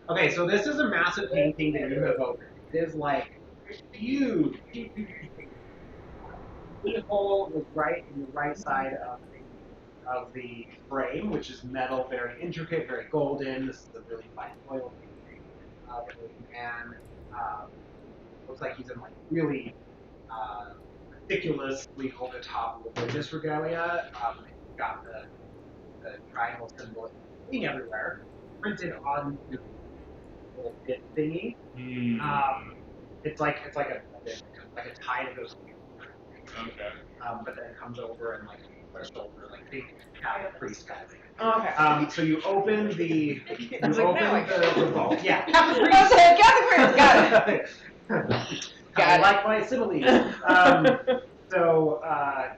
Okay, so this is a massive painting that you have opened. It is like huge, huge, huge, huge. The hole was right in the right side of the frame, which is metal, very intricate, very golden. This is a really fine oil painting of a man. Looks like he's in like really ridiculously over the top religious regalia. He's got the triangle symbol everywhere, printed on the little bit thingy. It's like a tie that goes. Okay. But then it comes over and like their shoulder, like big Catholic priest kind of thing. Oh, okay. So you open the the vault. Yeah. Catholic priest. Got it. I like my similes. So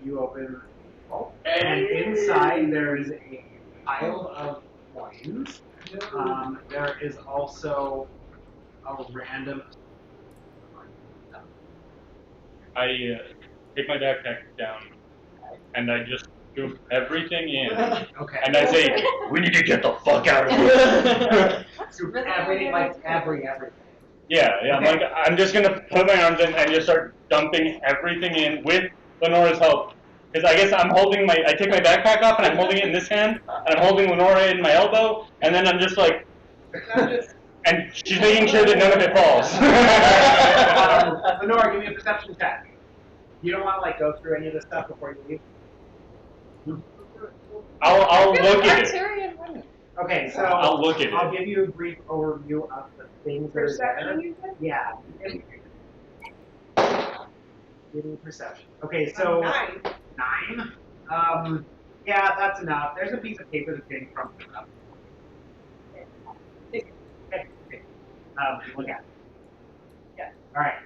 you open the vault, and inside there is a pile of coins. There is also a random. I take my backpack down, and I just scoop everything in. Okay. And I say, we need to get the fuck out of here. Scoop everything, like everything. Yeah. Okay. Like, I'm just gonna put my arms in and just start dumping everything in with Lenora's help. Because I guess I take my backpack off and I'm holding it in this hand, and I'm holding Lenora in my elbow, and then I'm just like, and she's making sure that none of it falls. Lenora, give me a perception check. You don't want to like go through any of this stuff before you leave? I'll look at it. Okay, so I'll look at it. I'll give you a brief overview of the things that are there. Yeah. Give me perception. Okay, so 9. Yeah, that's enough. There's a piece of paper that's getting crumpled up. Okay. Look at it. Yeah. All right.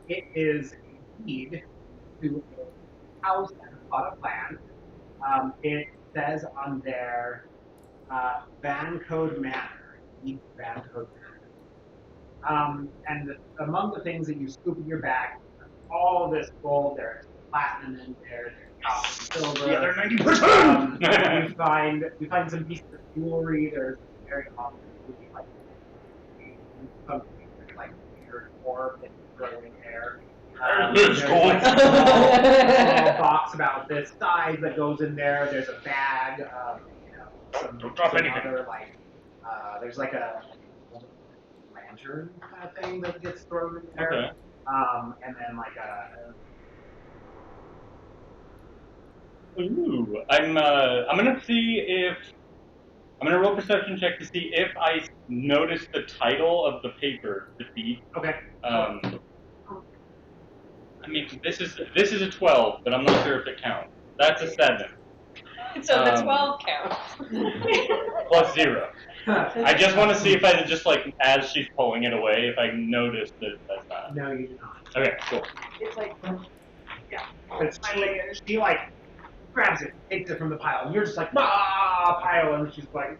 It is a deed to a house and a plot of land. It says on there, Van Code Manor. Van Code Manor. And among the things that you scoop in your bag, all of this gold, there's platinum in there, there's copper, silver. Yeah, they're 90%. We find some pieces of jewelry. There's very often like something like weird orb that you throw in there. There's like a small box about this size that goes in there. There's a bag of some other like there's like a lantern kind of thing that gets thrown in there. Okay. And then like a. Ooh, I'm gonna roll perception check to see if I notice the title of the paper, the deed. Okay. I mean, this is a 12, but I'm not sure if it counts. That's a 7. So the 12 counts. Plus 0. I just want to see if I just like, as she's pulling it away, if I notice that that's not. No, you do not. Okay, cool. It's like, yeah. But she like grabs it, takes it from the pile, and you're just like, pile, and she's like.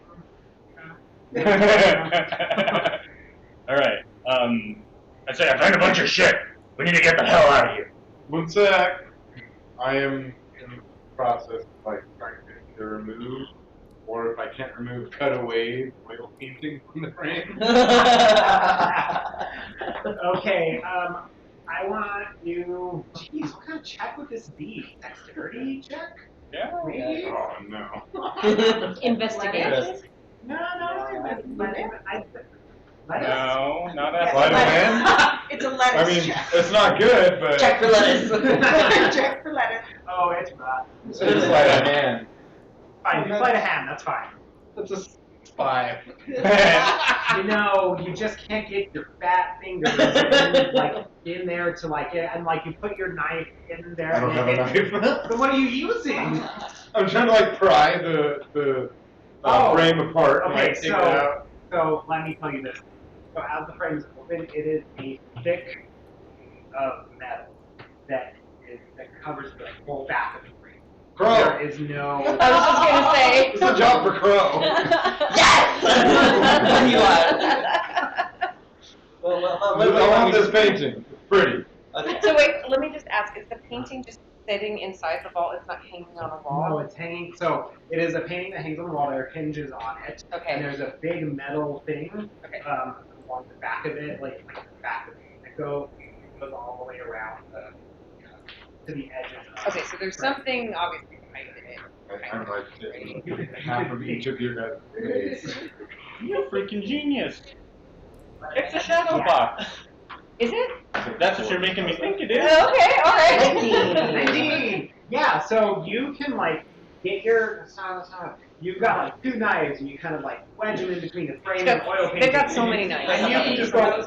All right. I say I found a bunch of shit. We need to get the hell out of here. One sec. I am in the process of like trying to either remove, or if I can't remove, cut away the oil painting from the frame. Okay. I want you. Jeez, what kind of check would this be? Dexterity check? Yeah. Maybe. Oh no. Investigate. No. No, not that Sleight of one. hand? It's a lettuce I mean, check. it's not good, but Check for lettuce. Check for lettuce. Oh, it's not. it's sleight of hand. Fine, you sleight of hand. That's fine. That's a 5. You just can't get your fat fingers in there to like it, and like you put your knife in there. I don't have a knife. So what are you using? I'm trying to like pry the frame apart and Okay, like take it out. so let me tell you this. So as the frame is open, it is a thick of metal that covers the whole back of the frame. Crow. There is no. I was just gonna say. It's a job for Crow. Yes! I want this painting. It's pretty. So wait, let me just ask, is the painting just sitting inside the vault? It's not hanging on a wall? No, it's hanging. So it is a painting that hangs on the wall. There are hinges on it. Okay. And there's a big metal thing Okay. along the back of it, like the back of it. It goes all the way around to the edges. Okay, so there's something obviously behind it. I'm like sitting half of each of your guys' face. You're a freaking genius. It's a shadow box. Is it? That's what you're making me think it is. Okay, all right. 19. Yeah, so you can like get your. You've got like 2 knives, and you kind of like wedge them in between the frame and oil painting. They've got so many knives. And you can just go.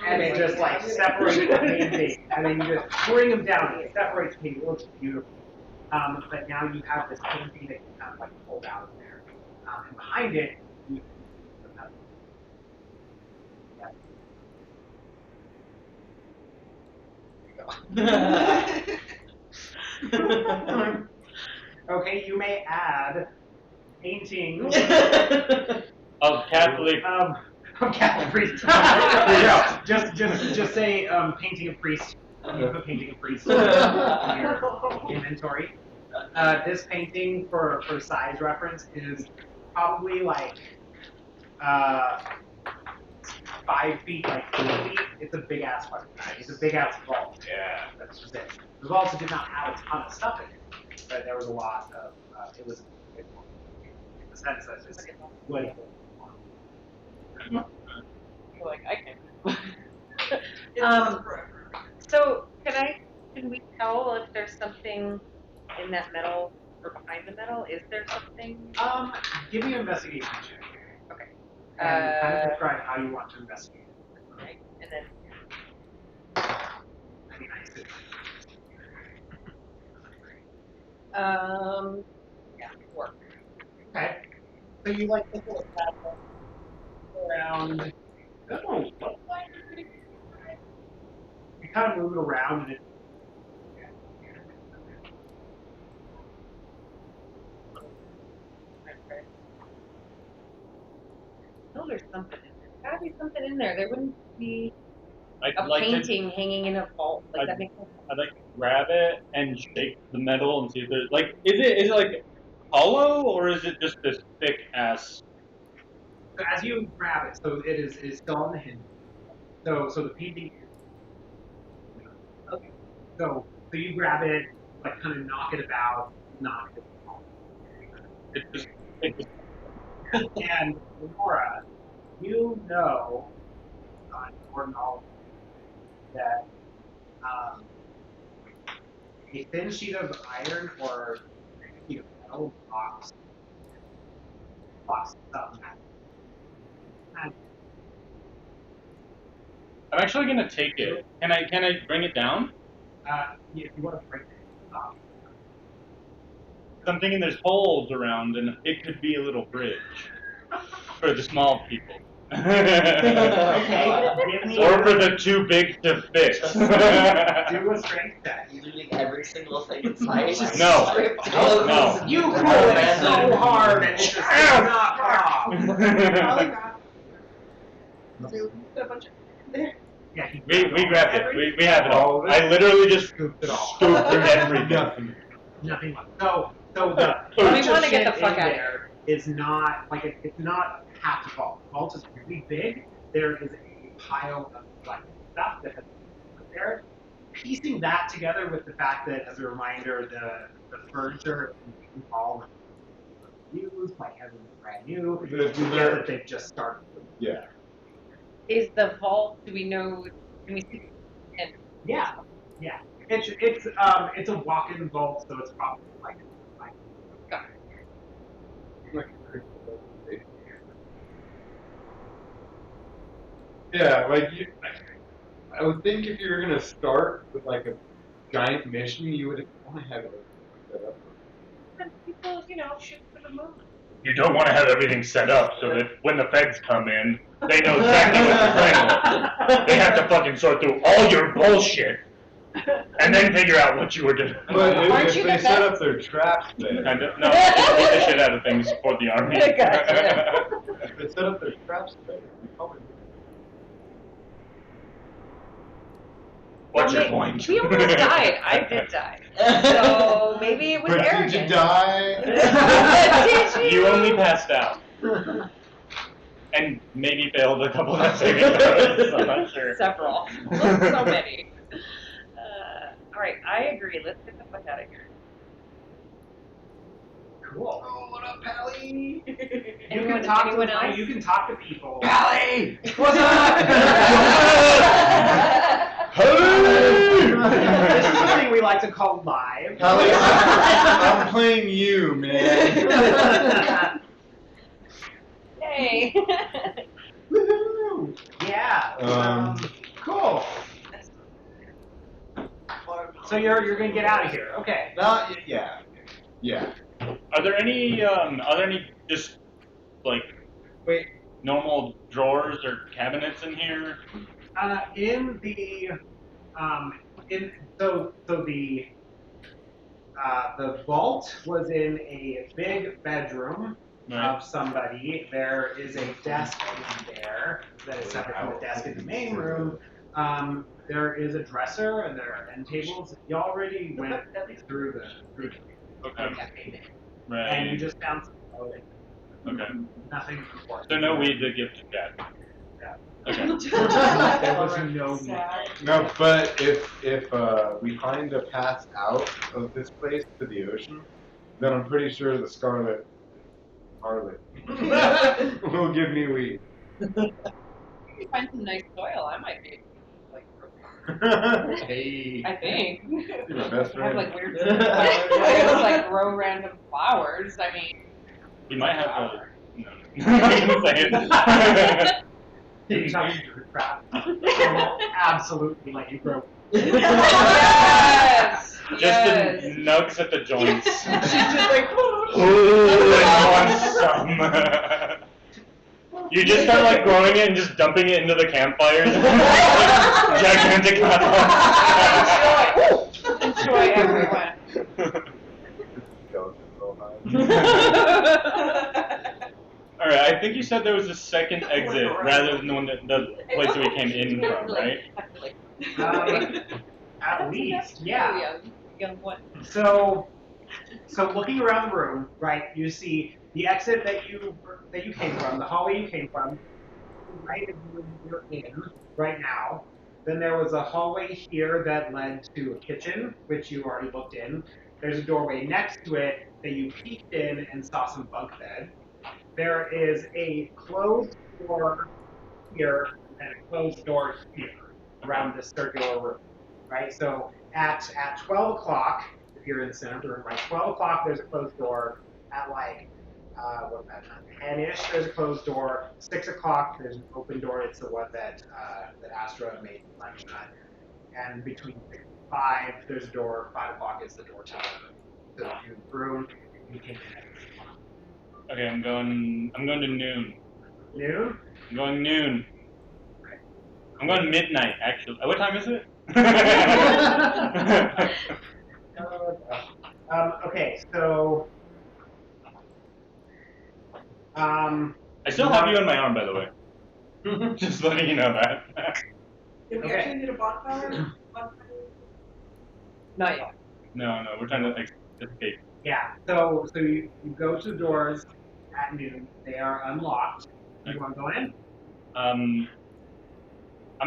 And it just like separates the painting, and then you just bring them down. It separates the painting. It looks beautiful. But now you have this painting that you kind of like pulled out of there, and behind it. You Okay, you may add painting Of Catholic. of Catholic priest. There you go. Just say painting of priest. You put painting of priest in your inventory. This painting, for size reference, is probably like 5 feet, like 4 feet. It's a big ass fucking knife. It's a big ass vault. Yeah. That's just it. The vault did not have a ton of stuff in it, but there was a lot of. It was in the sense that it's wood. You're like, I can. So can we tell if there's something in that metal or behind the metal? Is there something? Give me an investigation check. Okay. And kind of describe how you want to investigate. Right, and then. I mean, I said. Yeah, work. Okay. So you like to sort of pass around. I don't know what line you're doing. You kind of move it around and it. No, there's something in there. There's gotta be something in there. There wouldn't be I'd a like painting hanging in a vault. Like I'd- that makes sense. I'd like to grab it and shake the metal and see if there's like, is it like hollow or is it just this thick ass? So as you grab it, so it is still on the hinge. So the painting. Okay. So you grab it, like kind of knock it about, knock it off. It just And Laura, you know, on your knowledge, that a thin sheet of iron or a sheet of metal blocks stuff. I'm actually gonna take it. Can I bring it down? If you want to break it off. I'm thinking there's holes around and it could be a little bridge for the small people. Okay, give me Or for the too big to fix. do a strength check. You leaving every single thing inside. No. Stripped No. out. No. You pull it so hard and it just does not pop. A bunch of there. Yeah, he We grabbed it. We have it all. I literally just scooped it all. scooped everything. Nothing much. So the We bunch wanna of get the shit fuck in out of there is not like it's not half the vault. The vault is really big. There is a pile of like stuff that has been put there. Piecing that together with the fact that, as a reminder, the furniture is all used, like everything's brand new. You get that they've just started. Yeah. Is the vault? Do we know? Can we see? And Yeah. It's a walk-in vault, so it's probably like. got it. Yeah, like I would think if you were gonna start with like a giant mission, you would want to have it set up. And people, shoot for the moon. You don't want to have everything set up so that when the feds come in, they know exactly what you're playing. They have to fucking sort through all your bullshit and then figure out what you were doing. But Aren't if you they the set best? up their traps there, I don't know. Beat the shit out of things for the army. Gotcha. if they set up their traps there, you probably What's your may- point? We almost died. I did die. So maybe it was But arrogant. did you die? Did You only passed out. And maybe failed a couple of saving throws. I'm not sure. Several. So many. All right, I agree. Let's get the fuck out of here. Cool. Oh, what up, Pally? Anyone else? You can talk to people. Pally! What's up? This is something we like to call live. Pally, I'm playing you, man. Yay. Woohoo! Yeah. Cool. So you're gonna get out of here. Okay. Yeah. Are there any just like Wait. normal drawers or cabinets in here? In the the vault was in a big bedroom Right. of somebody. There is a desk in there that is separate from the desk in the main room. There is a dresser and there are end tables. You already went through the Okay. and you Right. just found some clothing. Okay. Nothing important. So no weed to give to Dad. Okay. There was no need. No, but if we find a path out of this place to the ocean, then I'm pretty sure the Scarlet Harlot will give me weed. If you find some nice soil, I might be like, Hey. I think. You're my best I have friend. like weird flowers, like grow random flowers. I mean, You might have a. No. I'm gonna say it. You're talking to your crap. Absolutely let you grow. yes, Just yes. the nugs at the joints. She's just like, You just start like growing it and just dumping it into the campfires. Gigantic enjoy everyone. Alright, I think you said there was a second exit rather than the one that the place that we came in from, right? At least, yeah. Young one. So looking around the room, right, you see the exit that you came from, the hallway you came from, right in the room you're in right now. Then there was a hallway here that led to a kitchen, which you already looked in. There's a doorway next to it that you peeked in and saw some bunk bed. There is a closed door here and a closed door here around this circular room, right? So at 12 o'clock, if you're in the center of the room, right, 12 o'clock, there's a closed door. At like, what's that time, 10-ish, there's a closed door. 6 o'clock, there's an open door. It's the one that Astra made lunch at. And between 6 and 5, there's a door. 5 o'clock is the door to the room. You can Okay, I'm going to noon. Noon? I'm going noon. I'm going midnight, actually. What time is it? Okay, so I still have you on my arm, by the way. Just letting you know that. Did we Okay. actually need a bonfire? Not yet. No, we're trying to escape. yeah, so you go to the doors at noon. They are unlocked. You want to go in? I'm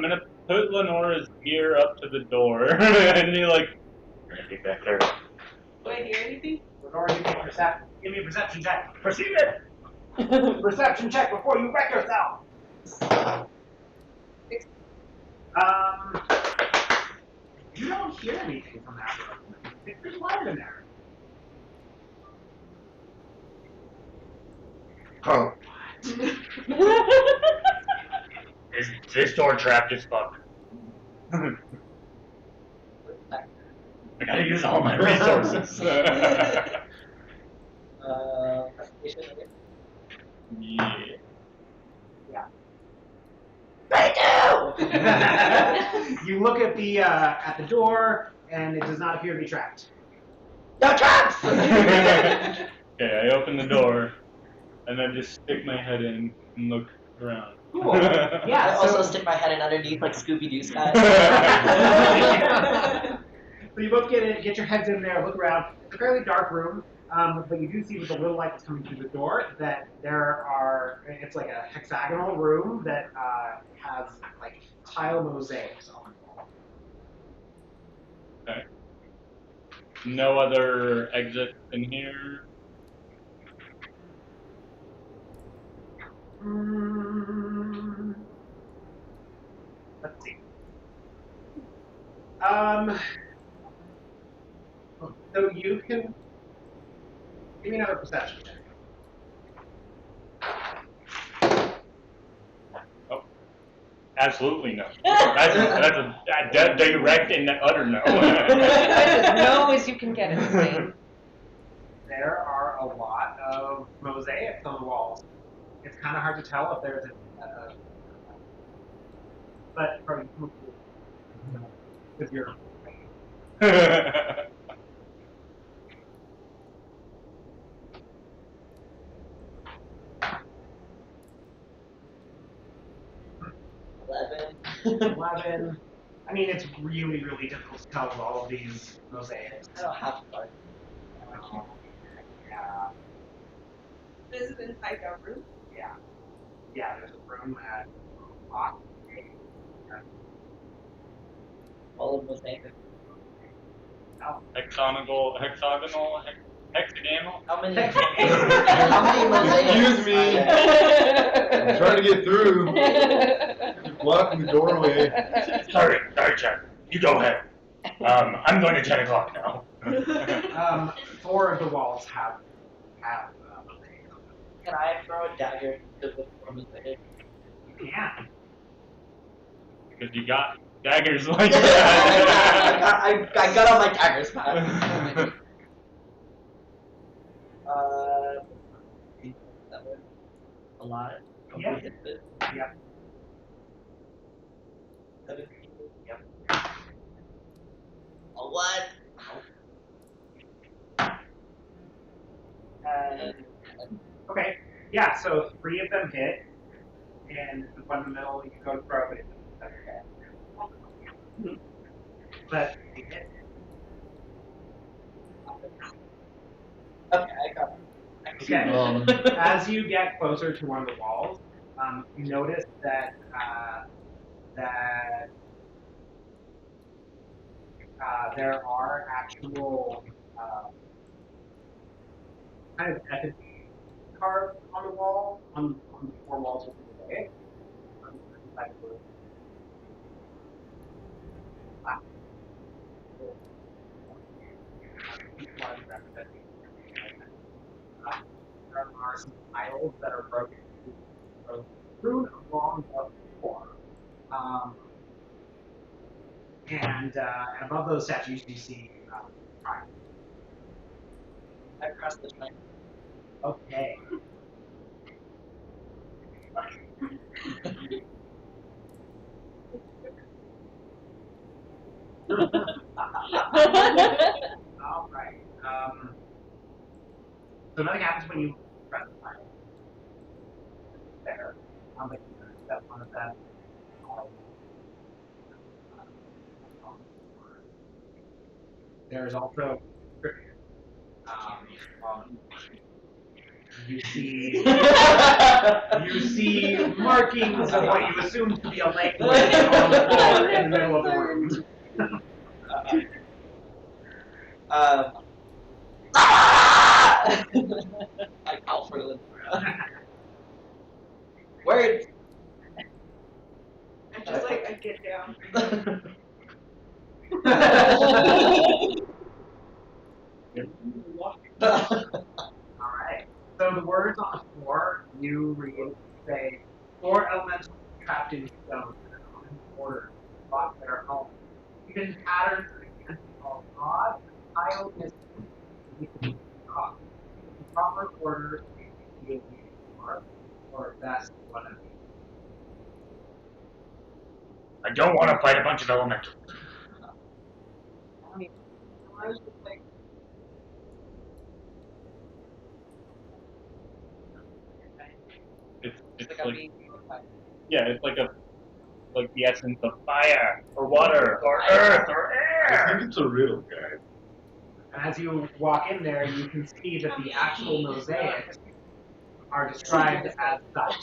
gonna put Lenora's ear up to the door, and be like, "Ready, Becker?" Do I hear anything? Lenore, give me a perception check. Perceive it. Perception check before you wreck yourself. You don't hear anything from that room. It's pretty loud in there. Oh. This door trapped as fuck. I gotta use all my resources. Yeah. You look at the door, and it does not appear to be trapped. No traps! Okay, I open the door, and then just stick my head in and look around. Cool. I Yeah. also So, stick my head in underneath like Scooby-Doo style. so you both get your heads in there, look around. It's a fairly dark room, but you do see with the little light that's coming through the door that it's like a hexagonal room that has like tile mosaics on the wall. Okay. No other exit in here. Let's see. So you can give me another perception check. Oh, absolutely no. That's a direct and utter no. As low as you can get it, Zane. There are a lot of mosaics on the walls. It's kind of hard to tell if there's but from with your 11. I mean, it's really, really difficult to tell with all of these mosaics. I don't have fun. Yeah, Is it inside our room? yeah, yeah. There's a room at Lock. All of those things. Hexagonal, hexagonal. How many? How many mosaics? Excuse me. I'm trying to get through. You're blocking the doorway. Sorry, Jack. You go ahead. I'm going to 10 o'clock now. 4 of the walls have mosaics on them. Can I throw a dagger into the mosaic? You can. Because you got daggers like that. I got all my daggers back. A lot. Yeah. Yep. 17. Yep. A what? Okay. Yeah. So 3 of them hit, and the one in the middle you go to throw, but it doesn't hit. But they hit. Okay, I got it. Okay. As you get closer to one of the walls, you notice that there are actual kind of effigy carved on the wall, on the 4 walls of the mosaic. There are some tiles that are broken through along the floor. And above those statues, you see triangles. I pressed the triangle. Okay. All right. So nothing happens when you press the triangle. There. Like that one of them. There is also you see markings of what you assume to be a leg on the floor in the middle of the room. I call for Lindra. Words. I just I get down. Alright. So the words on the floor, you read, say, 4 elementals trapped in stone in an common order, brought their home. Even patterns against all God, tile is the proper order is or best one of these. I don't want to fight a bunch of elementals. I was just like, It's Like like I'm being Yeah, it's like the essence of fire or water or earth or I air. think it's a riddle, guys. And as you walk in there, you can see that the actual mosaics are described as such.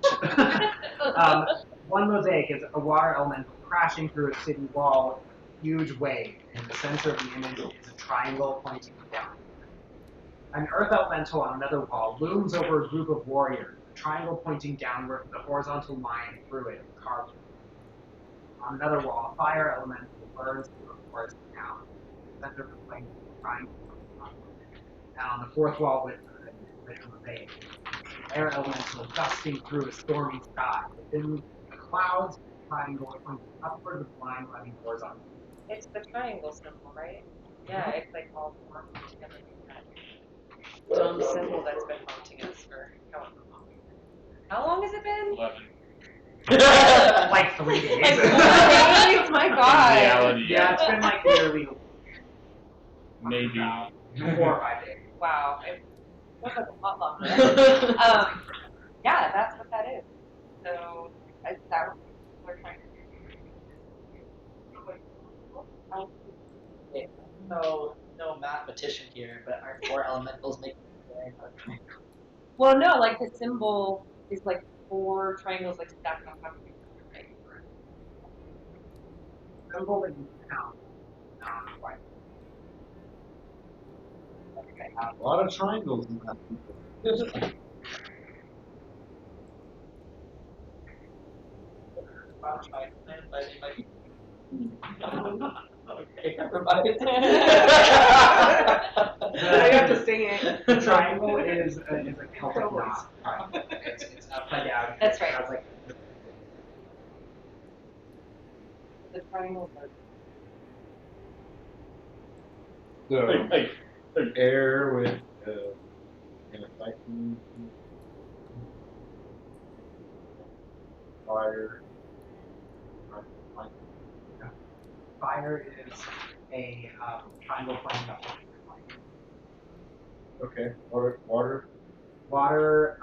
One mosaic is a water elemental crashing through a city wall, a huge wave. In the center of the image is a triangle pointing down. An earth elemental on another wall looms over a group of warriors, a triangle pointing downward with a horizontal line through it carved. On another wall, a fire elemental burns through a forest now. The center of the flame is a triangle. And on the fourth wall with a mosaic, air elemental gusting through a stormy sky. Within the clouds, triangle pointing upward with a line running horizontal. It's the triangle symbol, right? Yeah, it's like all formed together like that. Symbol that's been haunting us for however long. How long has it been? 11. Like 3 days. Like 4 days? My God. Reality. Yeah, it's been like nearly Maybe. 4 or 5 days. Wow. It was like a lot longer. Yeah, that's what that is. So, is that what we're trying to do? Okay, no mathematician here, but aren't 4 elementals making a triangle? Well, no, like the symbol is like 4 triangles like stacked on top of each other, right? Symbol that you count, not quite. Okay. A lot of triangles in that. Okay, everybody. I have to sing it. The triangle is a Celtic knot. It's upside down. That's right. It sounds like The triangles are So, Hey, air with an affecting fire. fire is a triangle pointing upward. Okay, water. Water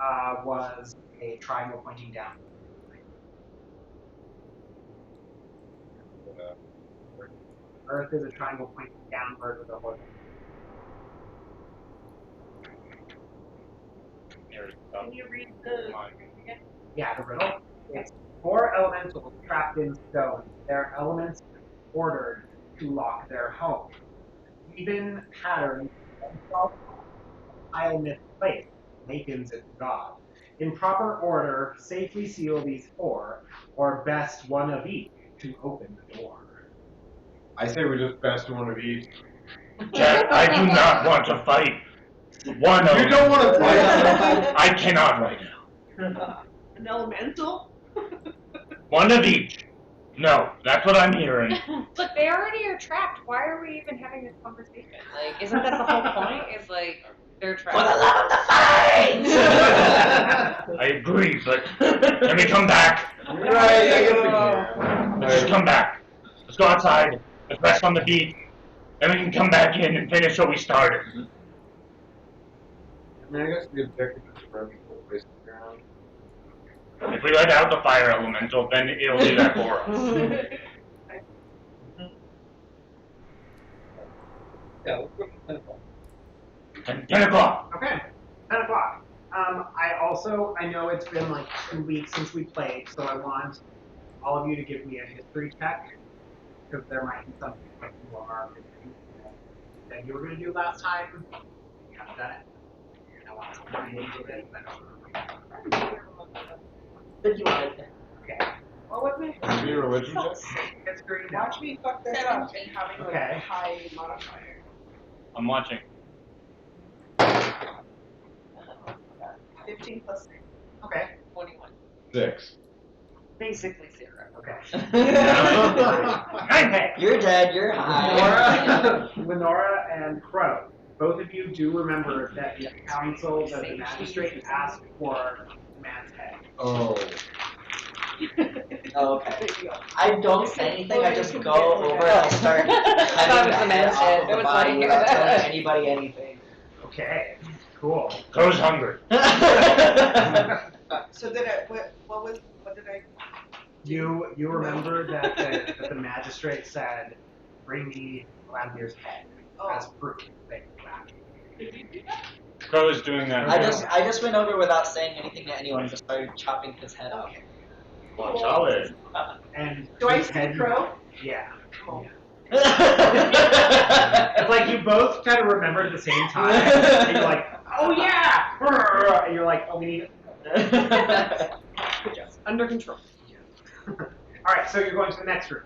was a triangle pointing down. Earth is a triangle pointing downward with a horizontal. Can you read the again? Yeah, the riddle. It's 4 elementals trapped in stone. Their elements ordered to lock their home. Even pattern tile myth place awakens its god. In proper order, safely seal these 4, or best one of each to open the door. I say we just best one of each. Jack, I do not want to fight. One of You don't want to fight. I cannot right now. An elemental? One of each. No, that's what I'm hearing. Look, they already are trapped. Why are we even having this conversation? Like, isn't that the whole point? Is like they're trapped. For the love of the fight! I agree, but let me come back. Right, I guess we can. Let's just come back. Let's go outside. Let's rest on the beat. Then we can come back in and finish what we started. I mean, I guess the objective is to run people place the ground. If we let out the fire elemental, then it'll do that for us. Yeah, let's go for 10 o'clock. 10 o'clock. Okay, 10 o'clock. I know it's been like 2 weeks since we played, so I want all of you to give me a history check, because there might be something that you are that you were going to do last time. You haven't done it. I want somebody to do it, but 51. okay. What was it? Give me a religion check. History, no. Watch me fuck that up and having like Okay. a high modifier. I'm watching. 15 plus 6. Okay. 21. 6. Basically 0. Okay. Okay. You're dead, you're high. Lenora and Crow, both of you do remember that the council, that the magistrate asked for the man's head. Oh. Oh, okay. I don't say anything, I just go over and I start That was the cutting man's off head. of It the was body like- without telling anybody anything. Okay, cool. Crow's hungry. So did I, what did I You remember that the magistrate said, "Bring me Glandir's head as proof that you laughed." Crow is doing that. I just went over without saying anything to anyone and just started chopping his head off. Gonzalez. And Do I his see head- Crow? Yeah. Oh. It's like you both kind of remember at the same time. And you're like, "Oh yeah!" And you're like, "Oh, we need." Good job. Under control. All right, so you're going to the next room.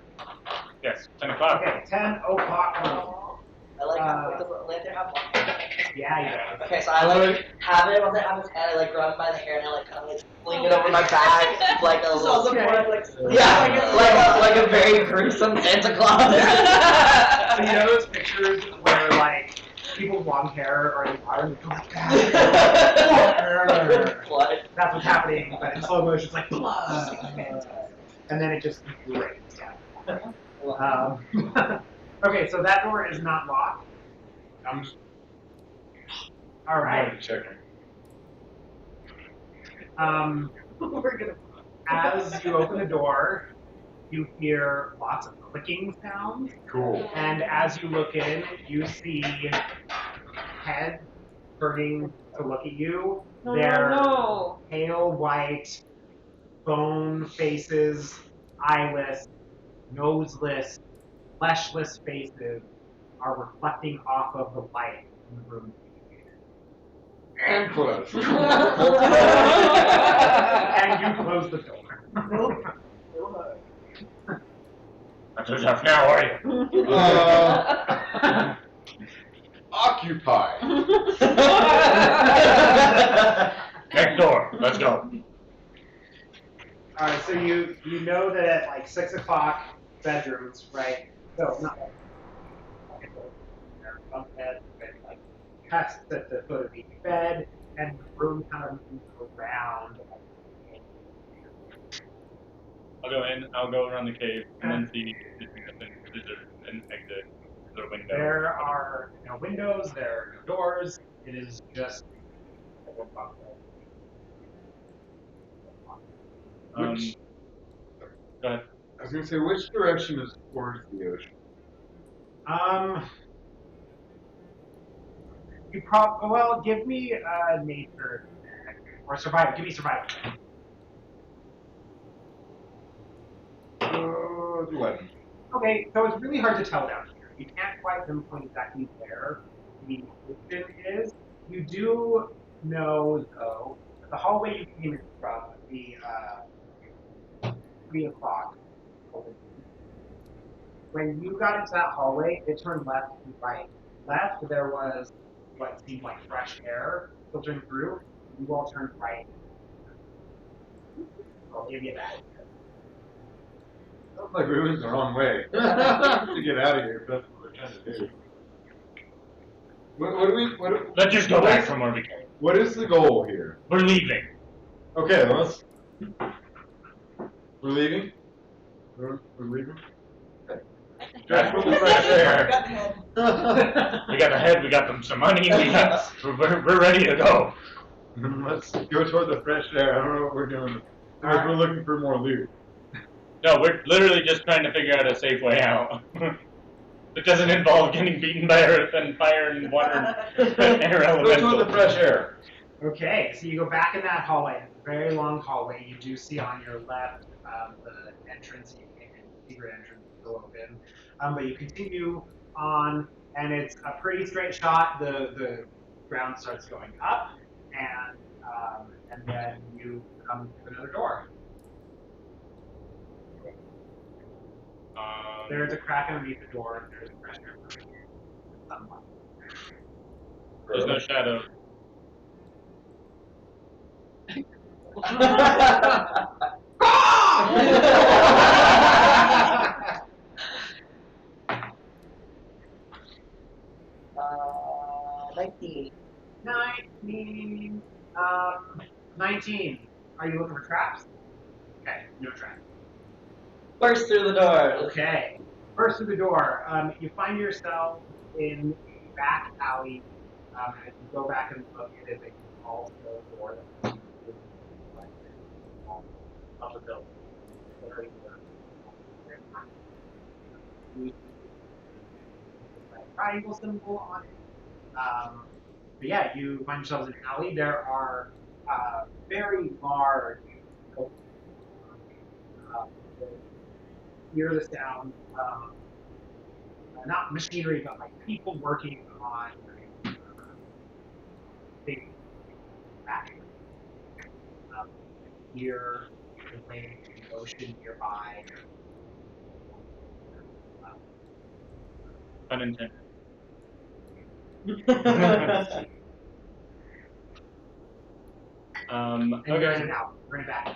Yes, 10 o'clock. Okay, 10 o'clock room. I like how does Lantern have one? Yeah, yeah. Okay, so I like have it once I have his head, I like grab him by the hair and I like kind of like fling it over my back like a little So the blood, like, like a very gruesome Santa Claus. So you know those pictures where like people with long hair are in the water and they go like that? Blood. That's what's happening, but in slow motion it's like blood. And then it just breaks down. Okay, so that door is not locked. I'm just All right. checking. We're gonna. As you open the door, you hear lots of clicking sounds, Cool. and as you look in, you see heads turning to look at you. They're No. pale white, bone faces, eyeless, noseless, fleshless faces are reflecting off of the light in the room. And close. And you close the door. That's what's up now, are you? Occupy. Next door. Let's go. All right, so you know that at like 6 o'clock, bedrooms, right? So not like bunk bed, but like tests at the foot of each bed, and the room kind of moves around. I'll go in, I'll go around the cave, and then see if there's an exit. Is there a window? There are no windows, there are no doors. It is just a bunk bed. Go ahead. I was gonna say, which direction is towards the ocean? Well, give me nature or survival. Give me survival. 11. Okay, so it's really hard to tell down here. You can't quite pinpoint exactly where the ocean is. You do know, though, that the hallway you came in from, the 3 o'clock, when you got into that hallway, it turned left and right. Left, there was what seemed like fresh air filtering through. You all turned right. I'll give you that. Sounds like we went the wrong way. To get out of here, if that's what we're trying to do. Let's just go back from where we came. What is the goal here? We're leaving. Okay, let's. We're leaving? We're leaving? Dress for the fresh air. We got the head, we got some money, we're ready to go. Let's go toward the fresh air. I don't know what we're doing. We're looking for more loot. No, we're literally just trying to figure out a safe way out. It doesn't involve getting beaten by earth and fire and water and air Go toward elemental. the fresh air. Okay, so you go back in that hallway, very long hallway. You do see on your left the entrance you came in, secret entrance is still open. But you continue on, and it's a pretty straight shot. The ground starts going up, and then you come to another door. There's a crack underneath the door, and there's a pressure. There's no shadow. 19. 19. Are you looking for traps? Okay, no traps. Burst through the door. Okay. First through the door, you find yourself in a back alley. As you go back and look, it is a tall stone door that leads to the building. where you're triangle symbol on it. But yeah, you find yourselves in an alley. There are very large hear the sound of not machinery, but like people working on big factories. Hear the lake, the ocean nearby. Unintended. And you're in Okay. and out. Bring it back.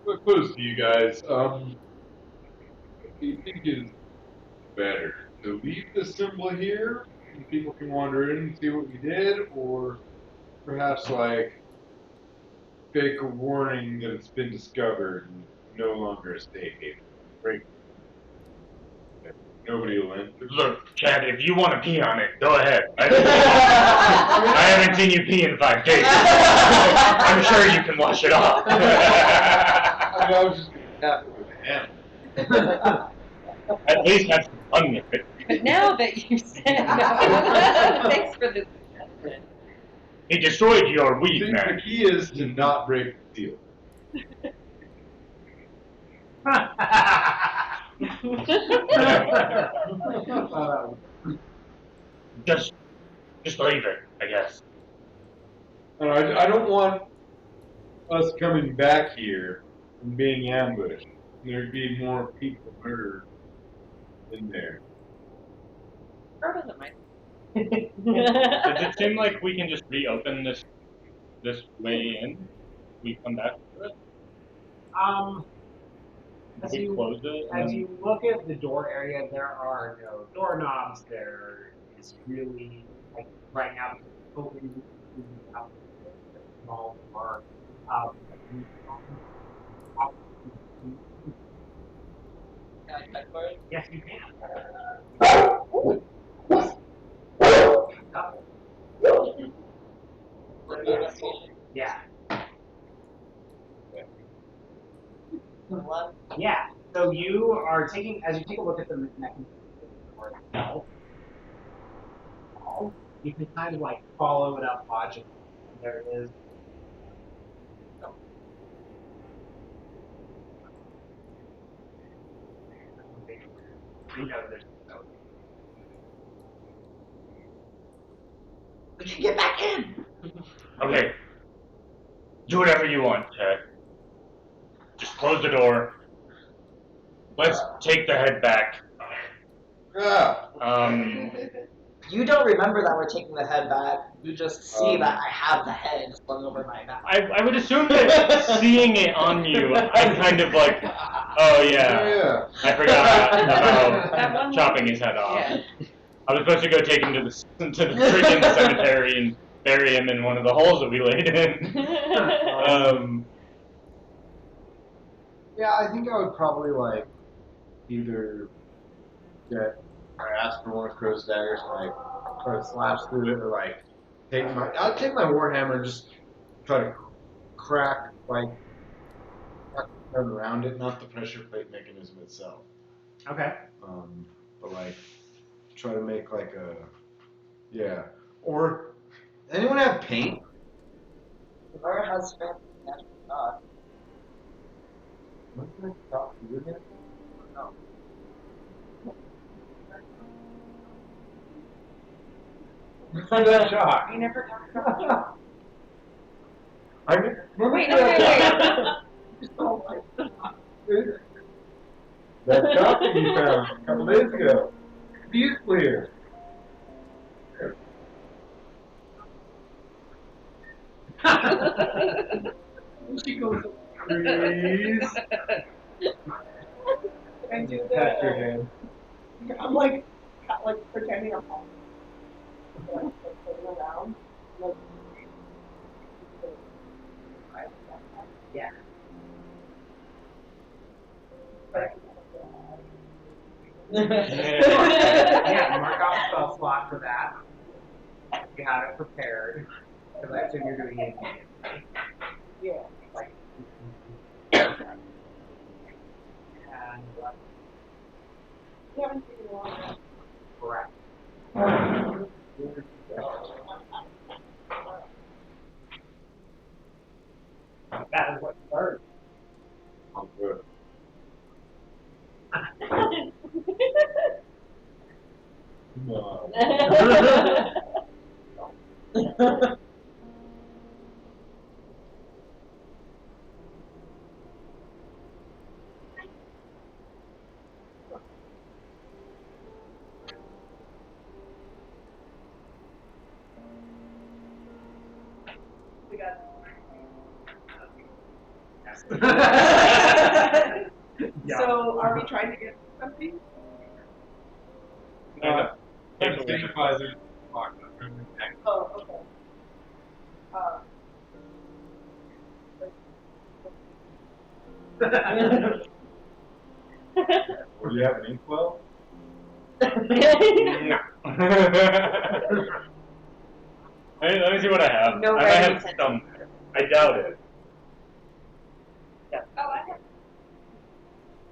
Look close to you guys. What do you think is better? To leave the symbol here and people can wander in and see what we did, or perhaps like fake a warning that it's been discovered and no longer a safe haven? Break. Nobody will enter. Look, Chad, if you want to pee on it, go ahead. I haven't seen you pee in 5 days. I'm sure you can wash it off. I mean, I was just going to tap it with a hammer. At least have some fun with it. But now that you said no, thanks for the suggestion. He destroyed your I weed, think man. the key is to not break the seal. Just leave it, I guess. I don't want us coming back here and being ambushed. There'd be more people murdered in there. Or doesn't mind. Does it seem like we can just reopen this way in? We come back to it? As We you close it? and As then- you look at the door area, there are no doorknobs. There is really, like, right now, open out the small door. Can I check for it? Yes, you can. Would be investigation. Yeah. One. Yeah. So you are taking, as you take a look at the mechanism or itself, you can kind of like follow it up logically. There is. You know there's no. We can get back in. Okay. Do whatever you want, Chad. Just close the door. Let's take the head back. Ah! You don't remember that we're taking the head back. You just see that I have the head slung over my back. I would assume that seeing it on you, I'm kind of like, oh yeah, I forgot That about one- chopping his head off. Yeah. I was supposed to go take him to the freaking cemetery and bury him in one of the holes that we laid in. Yeah, I think I would probably like either get or ask for one of Crow's daggers and like try to slash through it, or like I'd take my warhammer and just try to crack around it, not the pressure plate mechanism itself. Okay. But like try to make like a Or anyone have paint? Whoever has fancy magic dot. What can I talk to you again? No. That shock. You never talked about that. Wait, no, wait. That shop that you found a couple days ago. He's clear. She goes, Please. and do Pat your the, hand. I'm like pretending I'm home. Like, sitting around. Like, Yeah. Yeah, mark off spell slot for that. You had it prepared. Because I assume you're doing it immediately. That is what you heard. I'm good. No. We got. Yeah. So, are we trying to get something? It signifies there's a box up there. Oh, okay. Or do you have an inkwell? No. Let me see what I have. No I might writing have some. I doubt it. Oh, I have.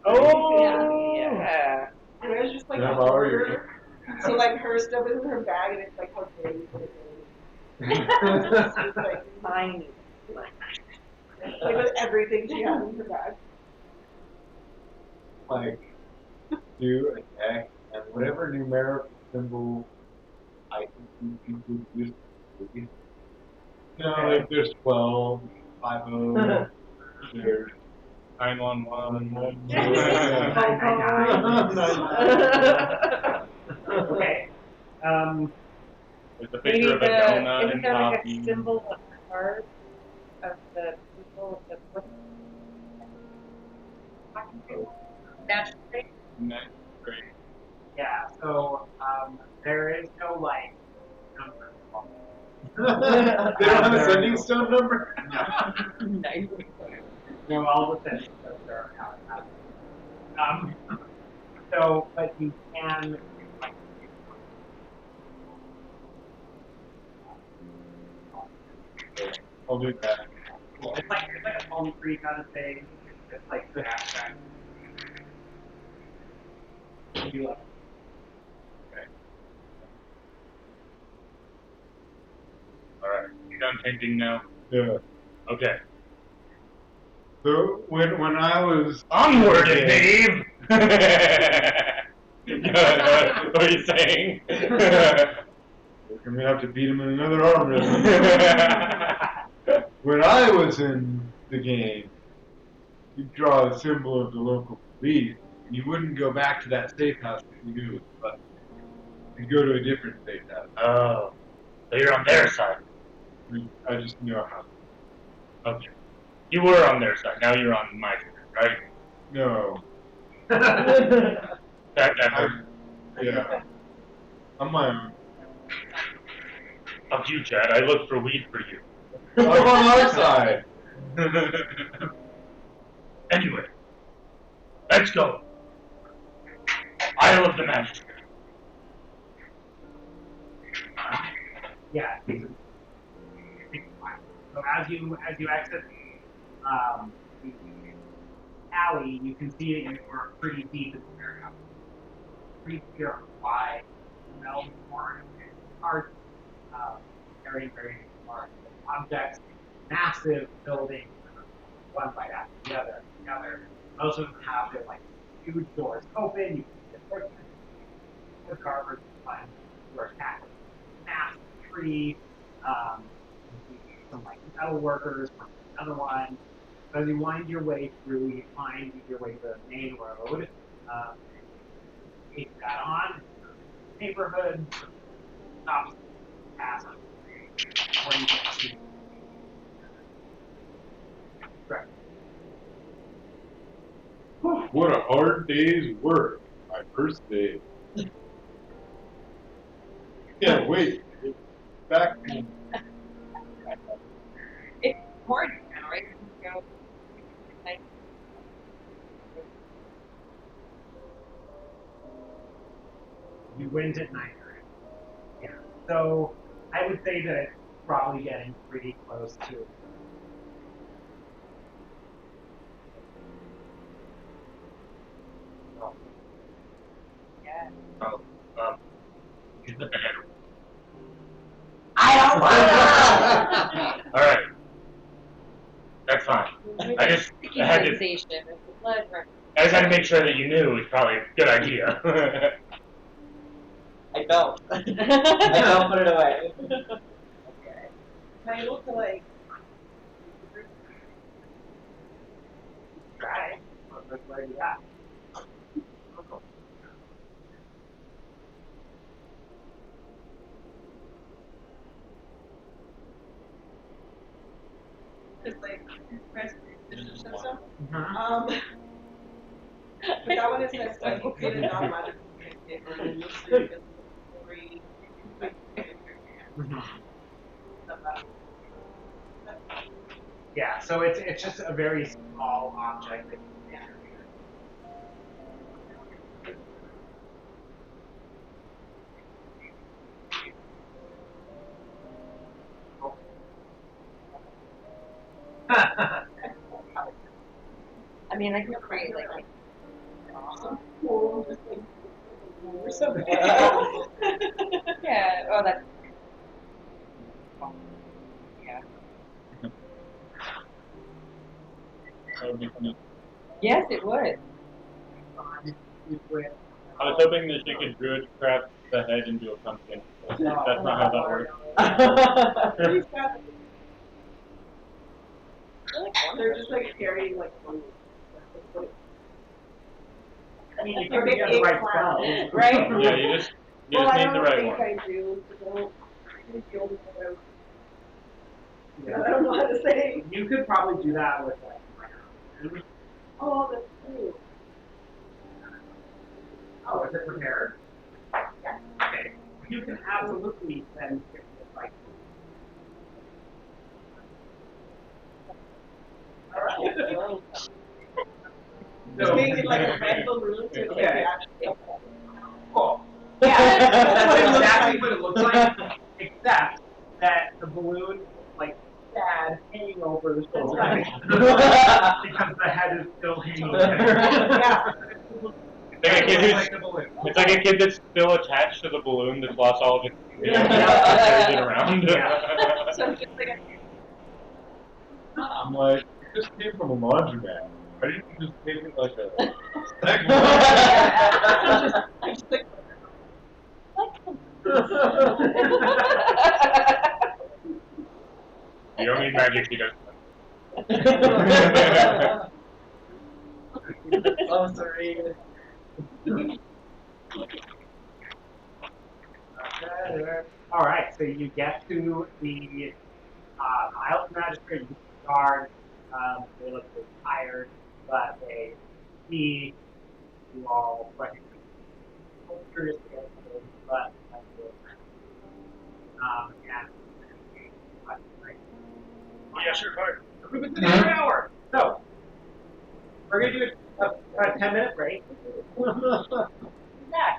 Oh! Yeah. And there's just like Yeah, a I'm already- order. So like her stuff is in her bag and it's like how big it is. It's like, Tiny. like with everything she has in her bag. Like, do a deck, and whatever numerical symbol I think you can use. You know, like there's 12, 50, there's 911. Okay. There's a Maybe picture of a donut isn't and there like coffee. a symbol on the card of the people that put talking to? Naturally. Nice, great. Yeah. So there is no like number. They don't have a sending stone number? No, all the things that are out. So, but you can. Like, I'll do that. it's like a palm tree kind of thing. It's like the abstract. You like. Alright, you done painting now? Yeah. Okay. So when I was Onward, Dave! What are you saying? we're gonna have to beat him in another arm wrestling. When I was in the game, you'd draw a symbol of the local police, and you wouldn't go back to that safe house that you knew was busted. You'd go to a different safe house. Oh, so you're on their side. I just know how. Okay. You were on their side, now you're on my side, right? No. That hurt. Yeah. I'm my own. Fuck you, Chad. I looked for weed for you. I'm on our side. Anyway, let's go. Isle of the Magistrate. Yeah. So as you exit the alley, you can see that you are pretty deep in the warehouse. Pretty clear, wide, well-worn, hard, very, very large objects, massive buildings, one right after the other. Most of them have their like huge doors open. You can see the portraits, the carvers, who are tackling massive tree. Some like metal workers from another one. So as you wind your way through, you find your way to the main road. Take that on. Neighborhood. Stops. Pass. Where you can see. Correct. What a hard day's work. My first day. Yeah, wait. Back. It's morning now, right? Go. Like, You went at night. Yeah. So I would say that it's probably getting pretty close to. yeah. Oh, use the banner. I don't wanna! Alright. That's fine. I just Sticky had to. sensation of the blood running. I just had to make sure that you knew it was probably a good idea. I don't. I don't put it away. Okay. Am I able to like try? That's where you at. It's like transformation system. Mhm. But that one is says like it is not magical paper and you'll see it free like Mhm. of that. Yeah, so it's just a very small object that you can I mean, I could create like Awesome. Cool. Just like or something. yeah. Oh, that's yeah. That would be funny. Yes, it would. I was hoping that you could druid craft the head into a pumpkin. But that's not how that works. These guys, they're just like carrying like food. I mean, you Or can big get the right eggplant. spells. Right? Yeah, you just Well, I need don't the right think one. I do. Because I don't think the only one I don't know how to say. You could probably do that with like. Oh, that's true. Oh, is it prepared? Okay. You can absolutely then fix it like. All right. So, Just making like a red balloon to like Okay. the actual. Cool. Yeah, That's what it looks exactly like. what it looks like, except that the balloon is like sad hanging over the shoulder. right. Because the head is still hanging there. Yeah. It's like a kid It's who's like the balloon. it's like a kid that's still attached to the balloon that's lost all of its Yeah. carries it around. Yeah. So it's just like I'm like, it just came from a laundromat. Why didn't you just make it like a I'm just like You don't need magic, he does. So serene. All right, so you get to the Isle of Magistrate, you guard, they look really tired, but they see you all recognize cultures, but that's good. And Yeah, sure, fine. we've been sitting here an hour, so we're gonna do a 10-minute break. Back.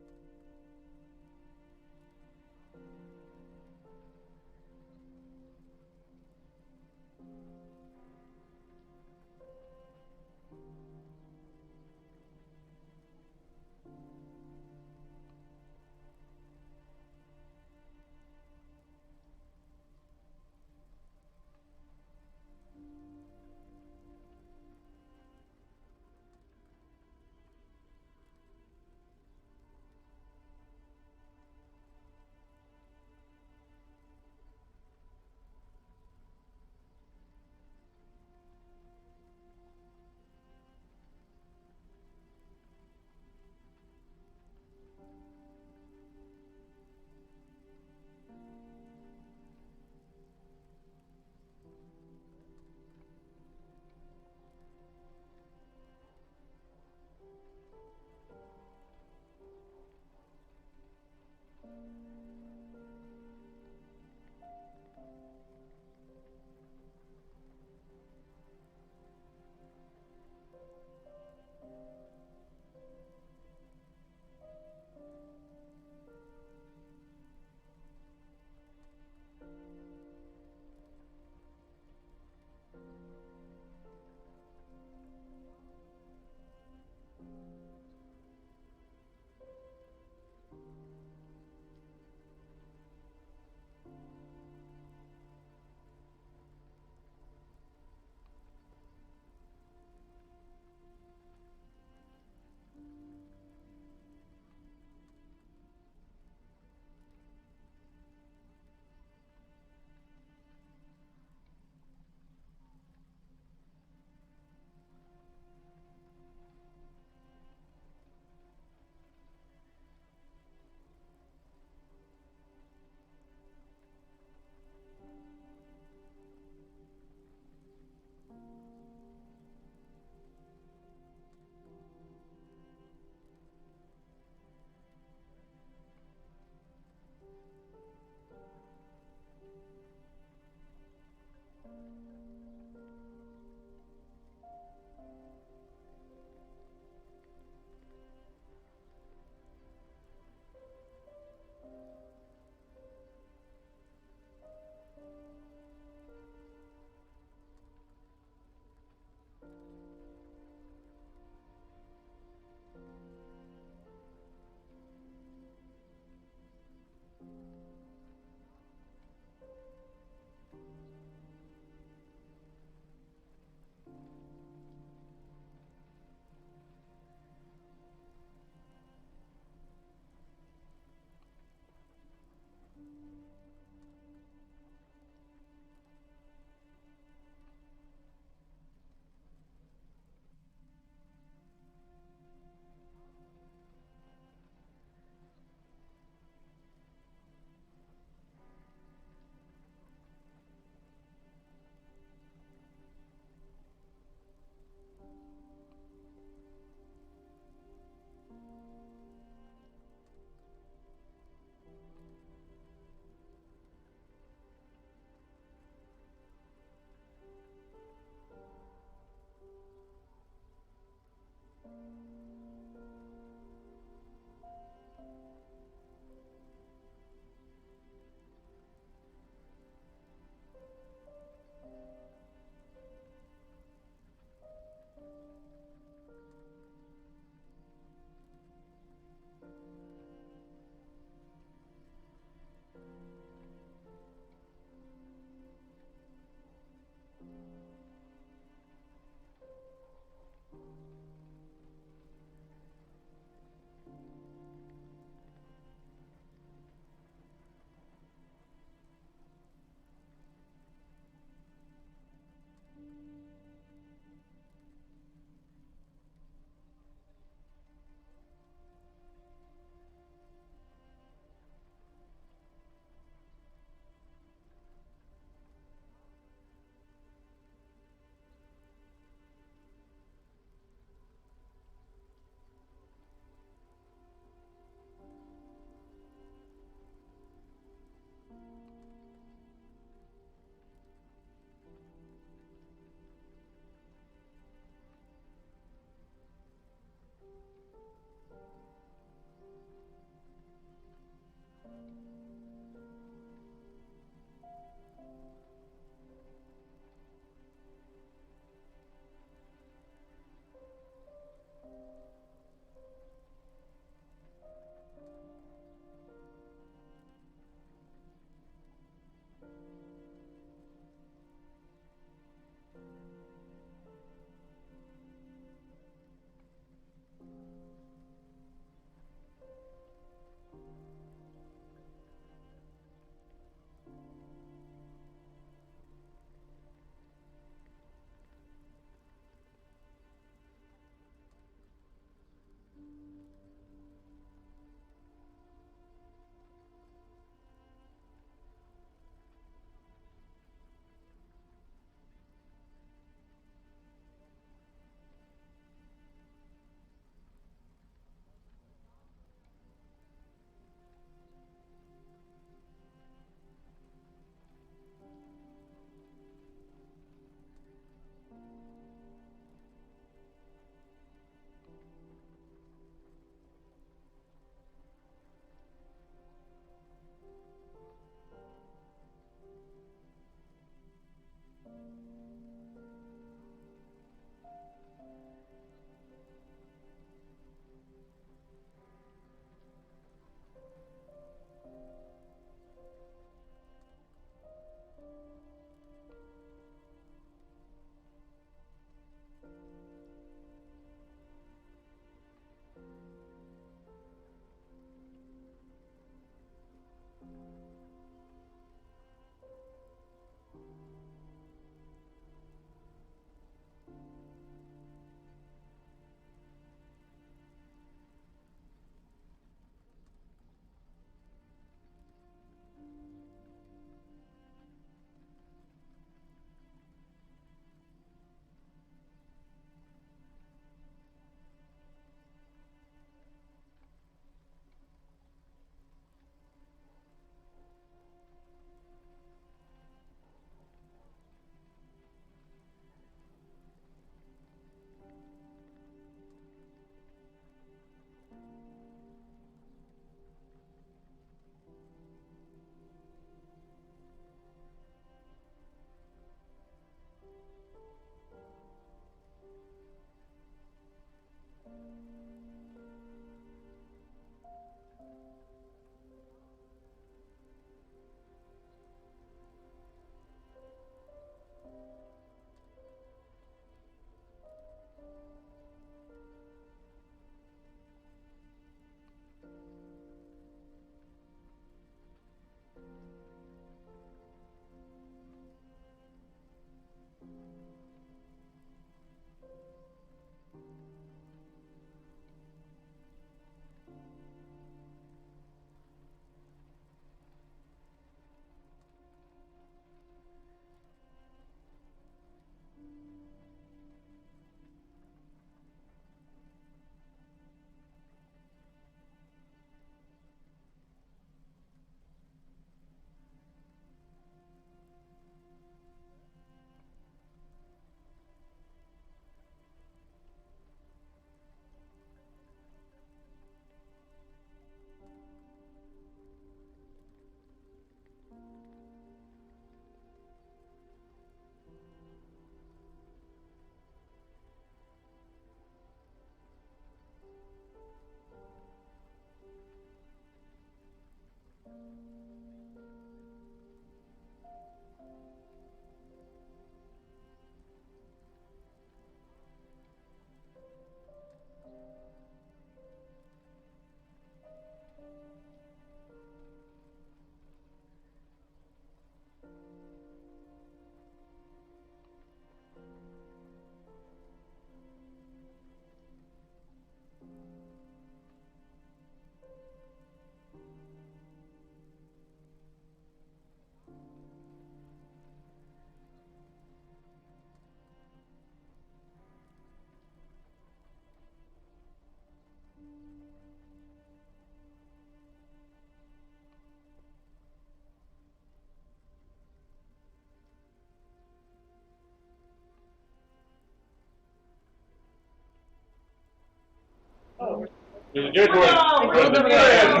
Do it, George. No, Do it. we're Yeah,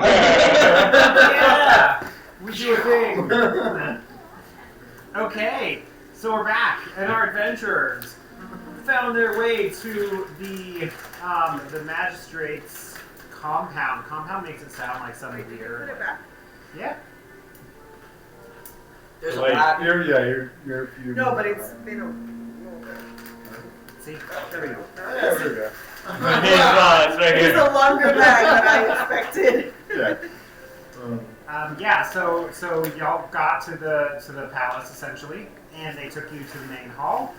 we do a thing. Okay, so we're back, and our adventurers found their way to the magistrate's compound. Compound makes it sound like something Put it weird. back. Yeah. There's a Like, black. you're No, but it's been a little bit. See, there we go. There we go. It's right It's here. a longer bag than I expected. Yeah. Yeah, so y'all got to the palace essentially, and they took you to the main hall,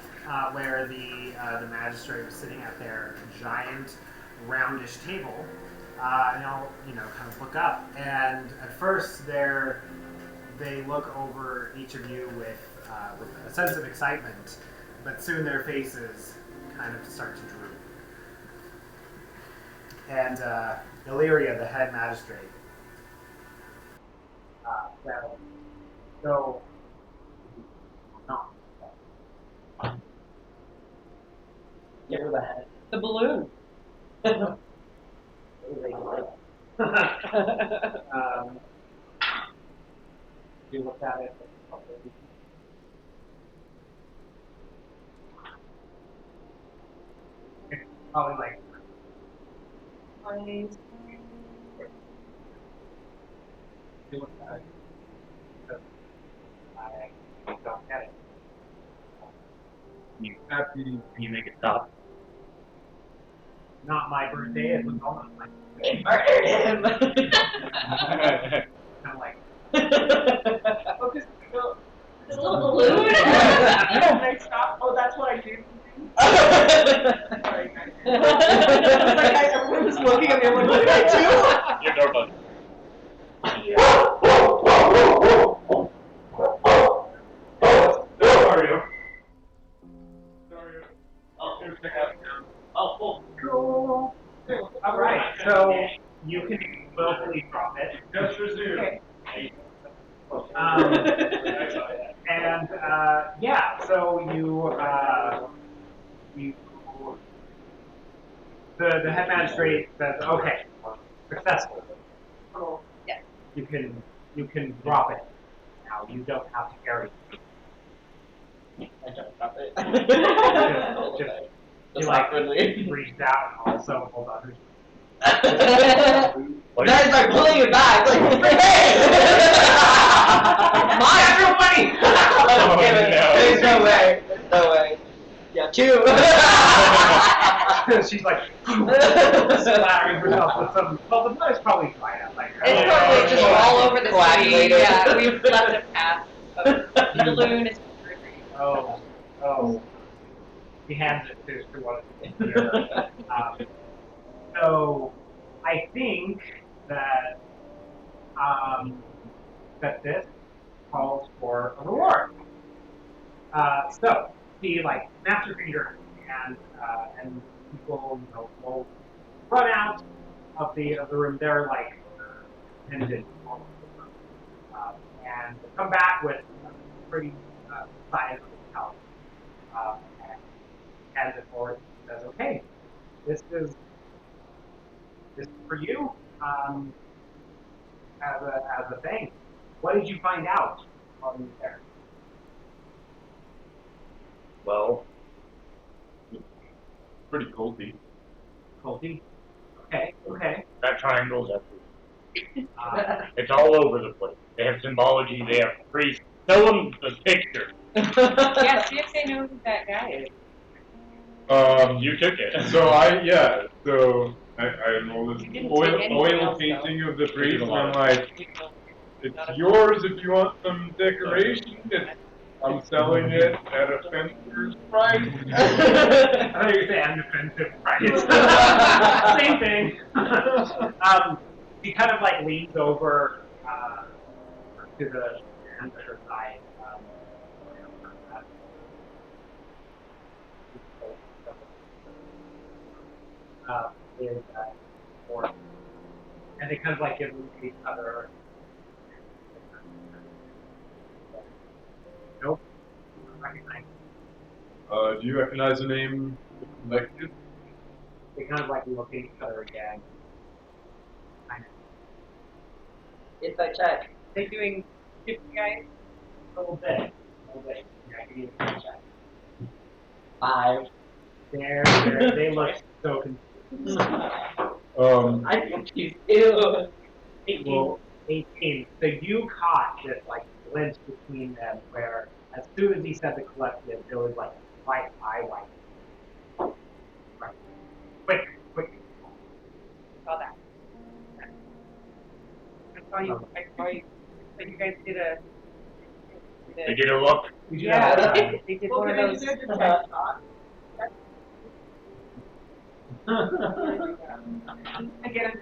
where the magistrate was sitting at their giant roundish table, and y'all kind of look up, and at first they look over each of you with a sense of excitement, but soon their faces kind of start to droop. And Illyria, the head magistrate. So, no. Give her the head. The balloon. You look at it. It's probably like. You look at it. I don't get it. Happy. Can you make it stop? Not my birthday. It was almost my They murdered him. kind of like. Focus. This little balloon. I stop. Oh, that's what I did. Sorry, guys. Everyone was looking at me. I'm like, what did I Your door button. How are you? Oh, do? All right, so you can willfully drop it. Just resume. Okay. And yeah, so the head magistrate says, okay, successful. Oh, You can drop it now. You don't have to carry it. I don't drop it. Just Just awkwardly. reached out and also hold on. Guys are pulling it back. Like, hey! Mine, real money. Oh, There's no way. There's no way. Yeah, 2. She's like splattering herself with some. Well, the blood is probably dried up. Like It's probably just all over the city. Coagulated. Yeah, we've left a path. The balloon is Oh. He hands it to one of the here. So, I think that that this calls for a reward. So he like snaps your finger and people will run out of the room. They're like pendant all over the room, and they come back with a pretty sizable house. And hands it forward and says, "Okay, this is for you as a thing. What did you find out while you were there?" Well, pretty culty. Colty. Okay. That triangle's everywhere. It's all over the place. They have symbology. They have priests. Show them the picture. Yeah, see if they know who that guy is. You took it. So I roll this You didn't oil take anything else, painting of the priest, and lot. I'm like, it's yours if you want some decoration. I'm selling it at a fencer's price. I thought you were saying undefensive price. Same thing. He kind of like leans over to the hand at her side. Is or, and they kind of like give each other. Nope. Recognize. Do you recognize the name collected? They kind of like look at each other again. I know. Insight check. They doing 50 guys? A little bit. A little bit. Yeah, give you a check. 5. They look so confused. I think she's ill. 18. Well, 18. So you caught this like glint between them where as soon as he said the collective, there was like a light eye light. Right. Quick. Saw that. I saw you. But you guys did a. They did a look. We do Yeah, have, they did Well, one of can I those. do the check shot? I get it.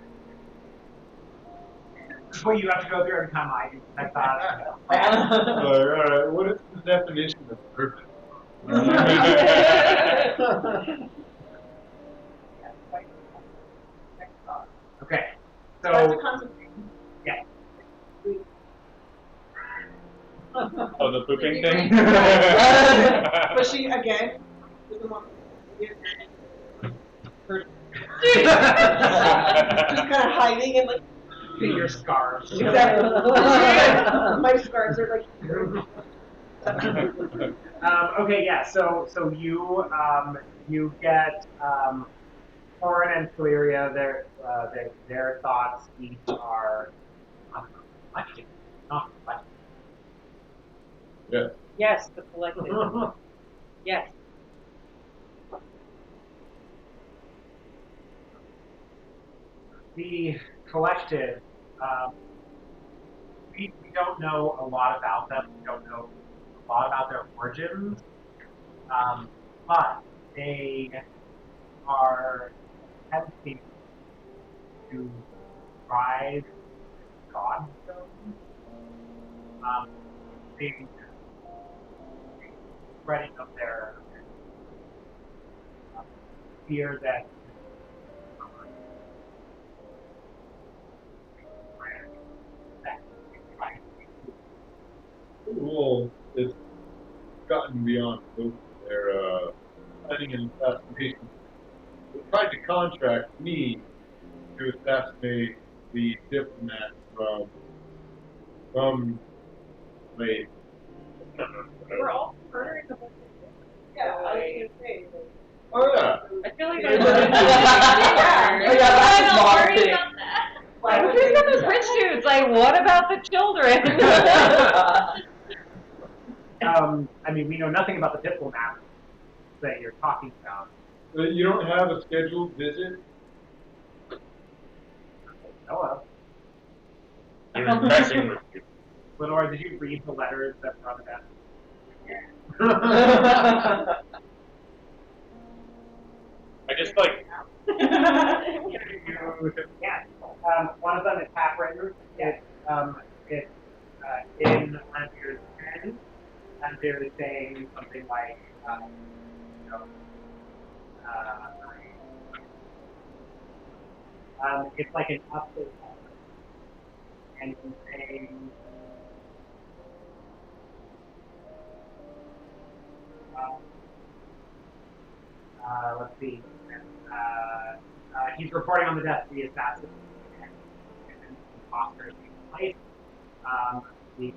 This is what you have to go through every time I do. I thought. Alright, what is the definition of purpose? Okay. That's a So concentration. yeah. Oh, the pooping thing? But she, again, doesn't want to just kind of hiding and like, Finger scars. exactly. My scars are like, Okay, yeah. So you get Corin and Caleria. Their thoughts each are reflecting, not reflecting. Yeah. Yes, the collective. Yes. The collective. We don't know a lot about them. We don't know a lot about their origins, but they are attempting to rise godstone. They spreading of their fear that Well, it's gotten beyond hope. They're planning an assassination. They tried to contract me to assassinate the diplomat from Blade. We're all murdering the whole yeah, I was gonna say. Oh yeah. I feel like Yeah. there's Yeah, that's a small thing. Why Like, would who's they got do those that? rich dudes? Like, what about the children? I mean, we know nothing about the diplomat that you're talking about. You don't have a scheduled visit? Hello. He was messing with you. Lenore, did you read the letters that were on the desk? I just like, Yeah. One of them is half-written. It's in under 10, and they're saying something like, you know, it's like an update, and he's saying, let's see, he's reporting on the death of the assassin and imposter taking place. He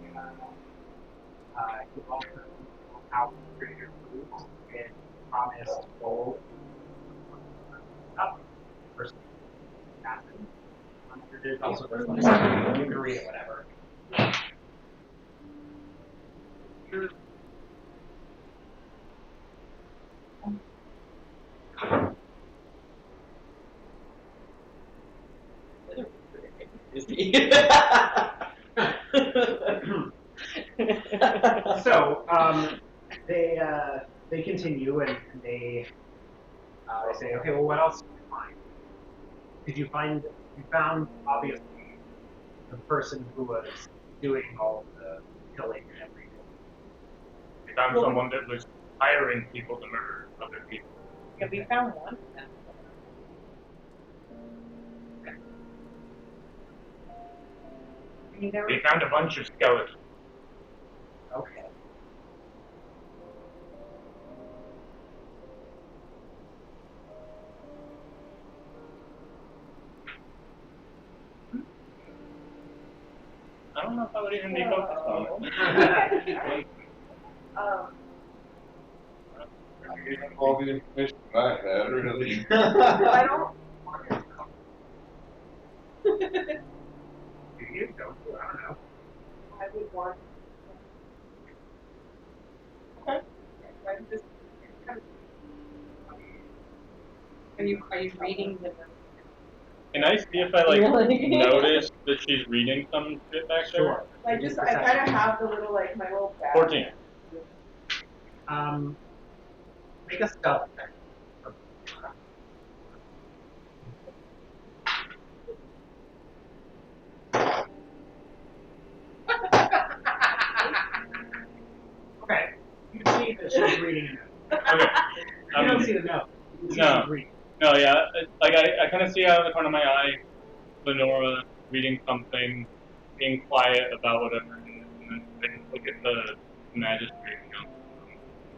also out greater groups and promised gold up for assassin. There's also you can read it, whatever. So they continue and they say, okay, well, what else did you find? You found obviously the person who was doing all the killing and everything. we found someone that was hiring people to murder other people. Yeah, we found one. I mean, there We were, found a bunch of skeletons. Okay. don't know if I would even be focused on it. I gave them all the information that I had, really. I don't want it. Do you? Don't you? I don't know. I would want. Okay. I'm just kind of. Are you reading the? Can I see if I like Really? notice that she's reading some shit back there? Sure. I kind of have the little like my little bag. 14. Make a stealth check. Okay. You see that she's reading a note. Okay. You don't see the note. You see No. she's reading. No, yeah, like I kind of see out of the corner of my eye, Lenora reading something, being quiet about whatever, and then I look at the magistrate.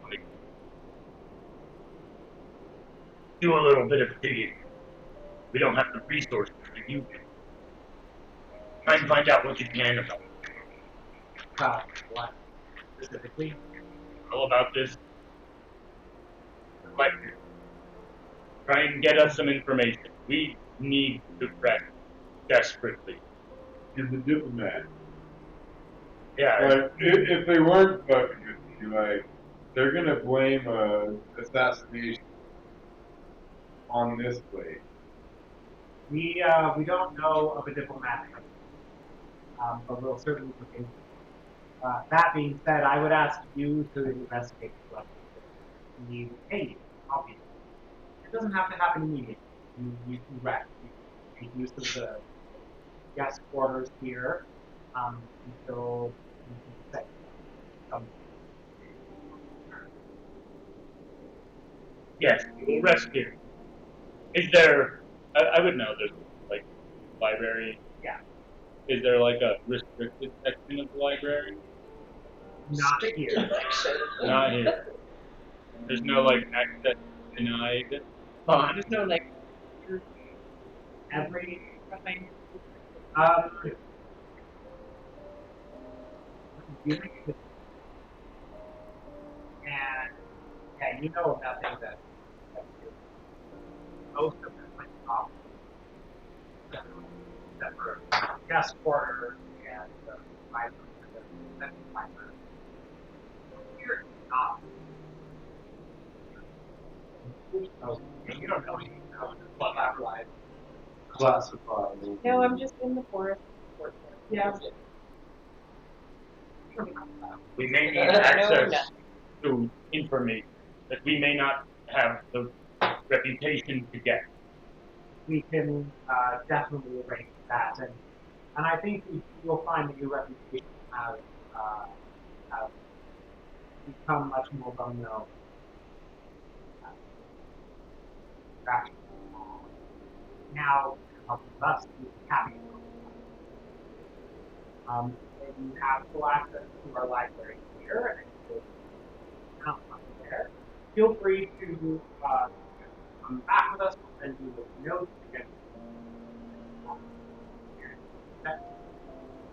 Like, Do a little bit of digging. We don't have the resources that you do. Try and find out what you can about it. About what? Specifically? All about this collective. Try and get us some information. We need to rest desperately. You're the diplomat. Yeah. Like, if they weren't fucking with you, like, they're gonna blame assassination on this place. We don't know of a diplomat, but we'll certainly look into it. That being said, I would ask you to investigate the collective. We will pay you, obviously. It doesn't have to happen immediately. You can rest. You can make use of the guest quarters here until you can say something. Yes, we'll rest here. is there? I would know there's like library. Yeah. Is there like a restricted section of the library? Not here. Not here. There's no like access denied. There's no like. Everything. And yeah, you know of nothing that most of them went off except for guest quarters and the library, the library. Here it's not. You don't know anything about what library. Classified. No, I'm just in the forest. Yeah. We may need No, access to information that we may not have the reputation to get. We can definitely arrange that, and I think you'll find that your reputation has become much more well known. Now, helping us to happy. And you have full access to our library here, and you can come there. Feel free to come back with us. We'll send you the notes again.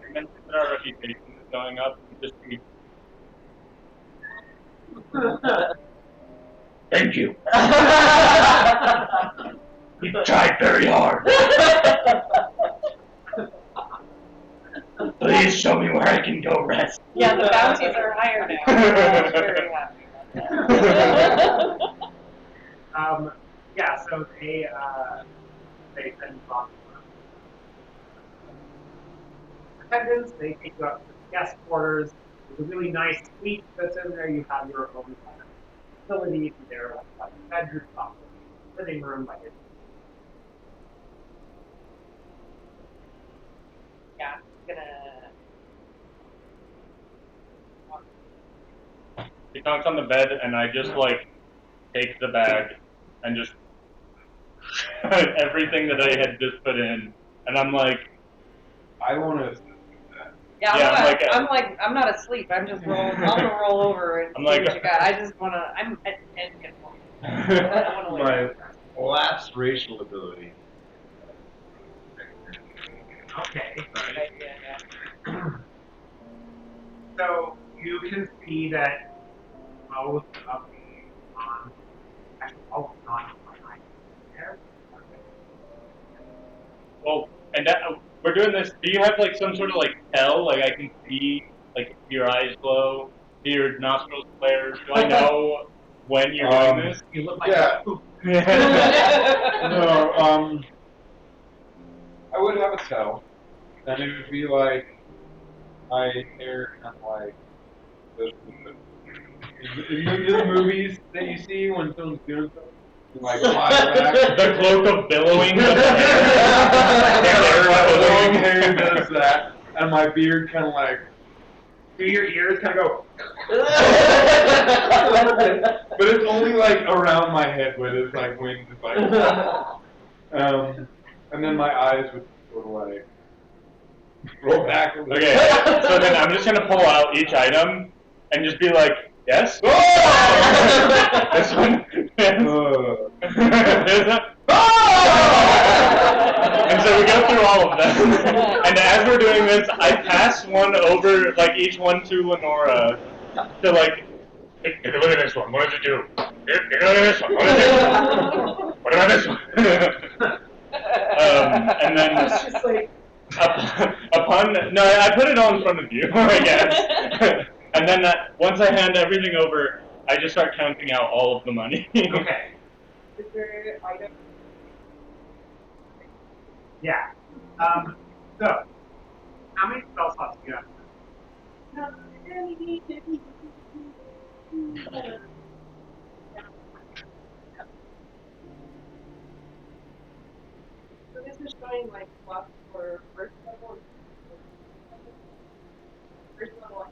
You mentioned that our reputation is going up. Just be Thank you. We've tried very hard. Please show me where I can go rest. Yeah, the bounties are higher now. I'm very happy about that. Yeah, so they send you off. Attendants, they take you up to the guest quarters. There's a really nice suite that's in there. You have your own facility there, like a bedroom, living room, like it. Yeah, I'm gonna. He knocks on the bed, and I just like take the bag and just everything that I had just put in, and I'm like, I want to. Yeah, Yeah, I'm not asleep. I'm just rolling. I'm gonna roll over and I'm see like- what you got. I just wanna. I'm at 10 get home. I don't wanna My last racial ability. Okay. Good idea, yeah. So you can see that most of the actually all of the behind there. Well, and that, we're doing this. Do you have like some sort of like tell? Like I can see like your eyes glow, see your nostrils flare. Do I know when you're doing this? You look like Yeah. No, I would have a tell, and it would be like my hair kind of like the movies that you see when someone's doing something, like fly back. The cloak of billowing. Of the My long hair does that, and my beard kind of like. do your ears kind of go. But it's only like around my head where there's like wings, it's like. And then my eyes would sort of like roll back a little. Okay, so then I'm just gonna pull out each item and just be like, yes. This one. Yes. This one. And so we go through all of them. And as we're doing this, I pass one over, like each one to Lenora, to like. Take a look at this one. What does it do? Take a look at this one. What does it do? What about this one? And then It's just like, no, I put it all in front of you, I guess. And then once I hand everything over, I just start counting out all of the money. Okay. is there item? Yeah. So, how many spell slots do you have? So this is showing like slots for first level. First level.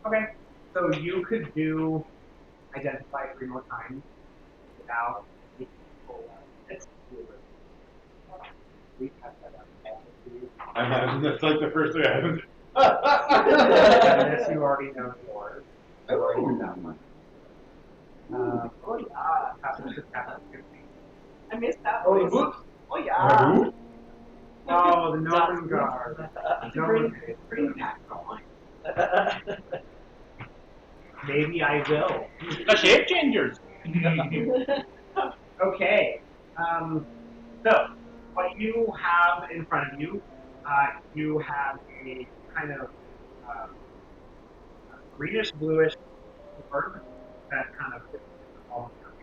Okay. So you could do identify 3 more times without the full we have that up. I imagine that's like the first thing I haven't. This you already know yours. You already know that one. Oh yeah, happens. I missed that Oh, voice. whoops. Oh yeah. Oh, the Northern Guard. It's a pretty impactful line. Maybe I will. The shape changers. Okay. So, what you have in front of you, you have a kind of greenish bluish bird that kind of fits all of your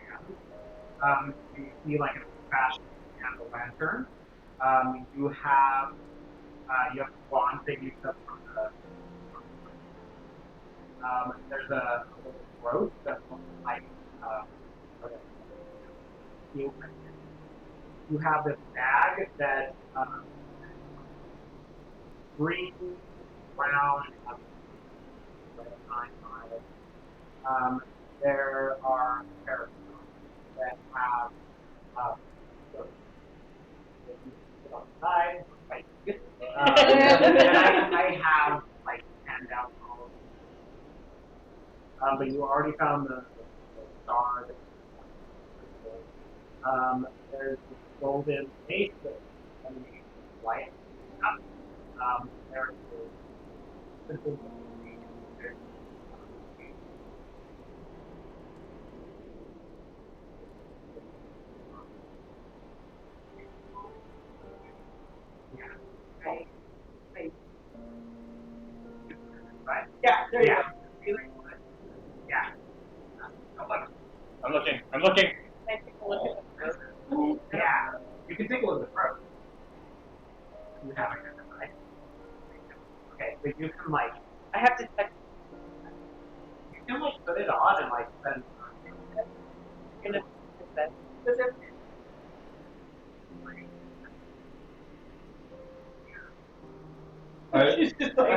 hands. You see like an old-fashioned candle lantern. You have wands that you took from the. There's a little rope that looks like you have this bag that green, brown, there are parrots that have so that you put on the side, like, and I have like hand out all of them. But you already found the star. There's this golden mace that light up. There's the simple right? Yeah, there you go. Yeah. I'm looking. I'm looking. Can I take a look at the fruit? Yeah. You can take a look at the fruit. You have it, right? Okay, but you can like I have to check. you can like put it on and like spend Gonna fix that. Does it? She's just like,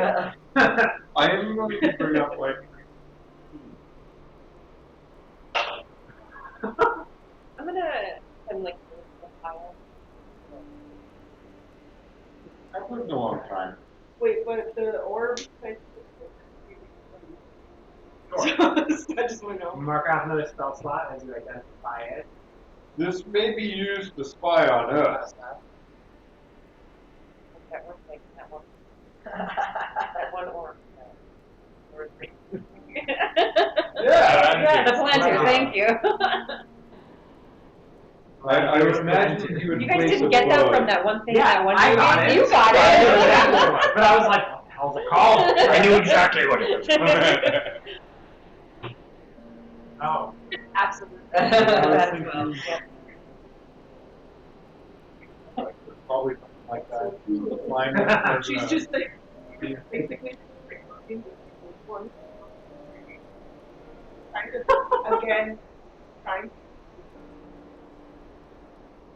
I am going to bring up like. I'm gonna like the pile. I put in a long time. wait, but the orb. Sure. I just want to know. mark out another spell slot as you identify it. This may be used to spy on us. That one, like that one. Let's land here. Thank you. I would imagine you would You guys place didn't a get that bow. from that one thing. Yeah, that one I movie? got it. You got I knew it. exactly what it was, but I was like, what the hell's it called? I knew exactly what it was. Oh. Absolutely. I was That as thinking- well. Yep. Probably something like that. Line up for, She's just like, basically, one. Kind of, again, kind of.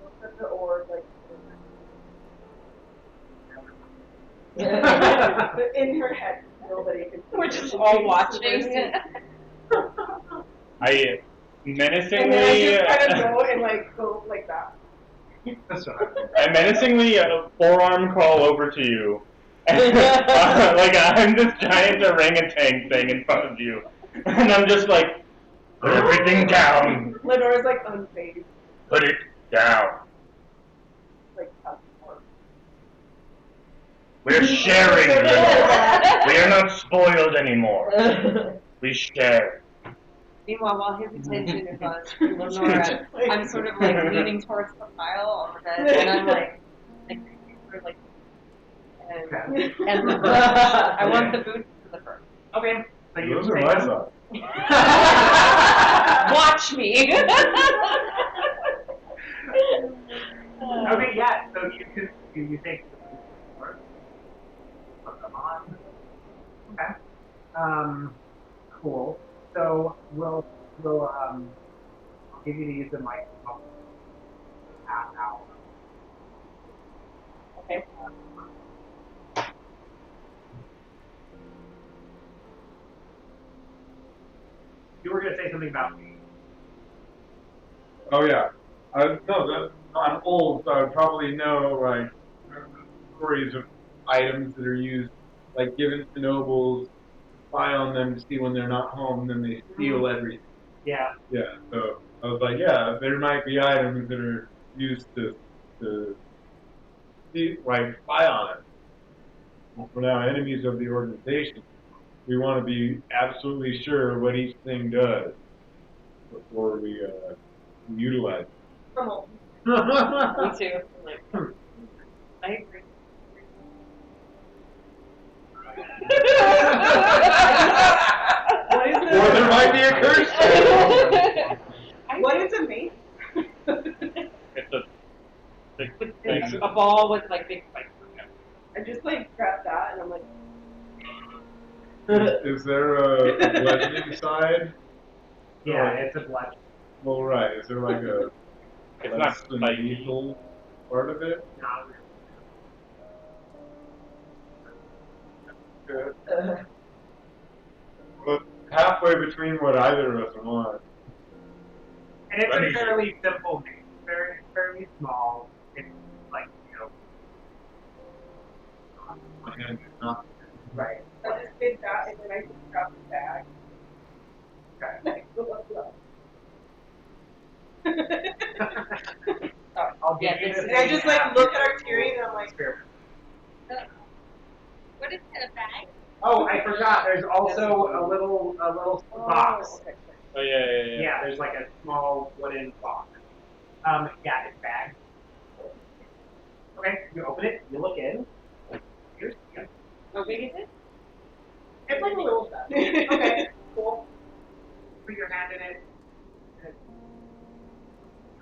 Look at the orb, like, but in her head, nobody can see. We're just all watching. I And then I menacingly, just kind of go and like go like that. That's what I think. I menacingly forearm crawl over to you. Like I'm this giant orangutan thing in front of you. And I'm just like, Put everything down. Lenore's like unfazed, Put it down. like We're sharing, Lenore. We are not spoiled anymore. We share. Meanwhile, while his attention is on Lenora, I'm sort of like leaning towards the pile on the bed, and I'm like sort of like, and the I want the boots to the first. Okay. So you Those are take my them. thoughts. Watch me. Okay, yeah. So you take the first, put them on. Okay. Cool. So we'll I'll give you these in like half hour. Okay. You were gonna say something about me. Oh yeah. No, I'm old, so I would probably know like stories of items that are used, like given to nobles, spy on them to see when they're not home, then they steal everything. Yeah. Yeah. So I was like, yeah, there might be items that are used to see, like spy on it. We're now enemies of the organization. We want to be absolutely sure what each thing does before we utilize it. Me too. Like, I agree. What is Or there might be a curse. What is a mace? it's a big It's thing. a ball with like big spikes. I just like grab that and I'm like, Is there a bludgeoning side? Yeah, it's a bludgeon. Well, right. Is there like a It's not less than spiky. lethal part of it? Not really. Good. Well, halfway between what either of us want. And it's Let a me- fairly simple name. Fairly small. It's like, My hand is not. right. I just did that and then I just grab the bag. Okay. I'll give Yeah, you this this. is- And I just like look at Arterian and I'm like, Experiment. What is in a bag? Oh, I forgot. There's also a little box. okay. Oh yeah. Yeah, there's like a small wooden box. Yeah, it's bagged. Okay, you open it. You look in. Here's How big is it? it's like a little stuff. Okay, cool. Put your hand in it.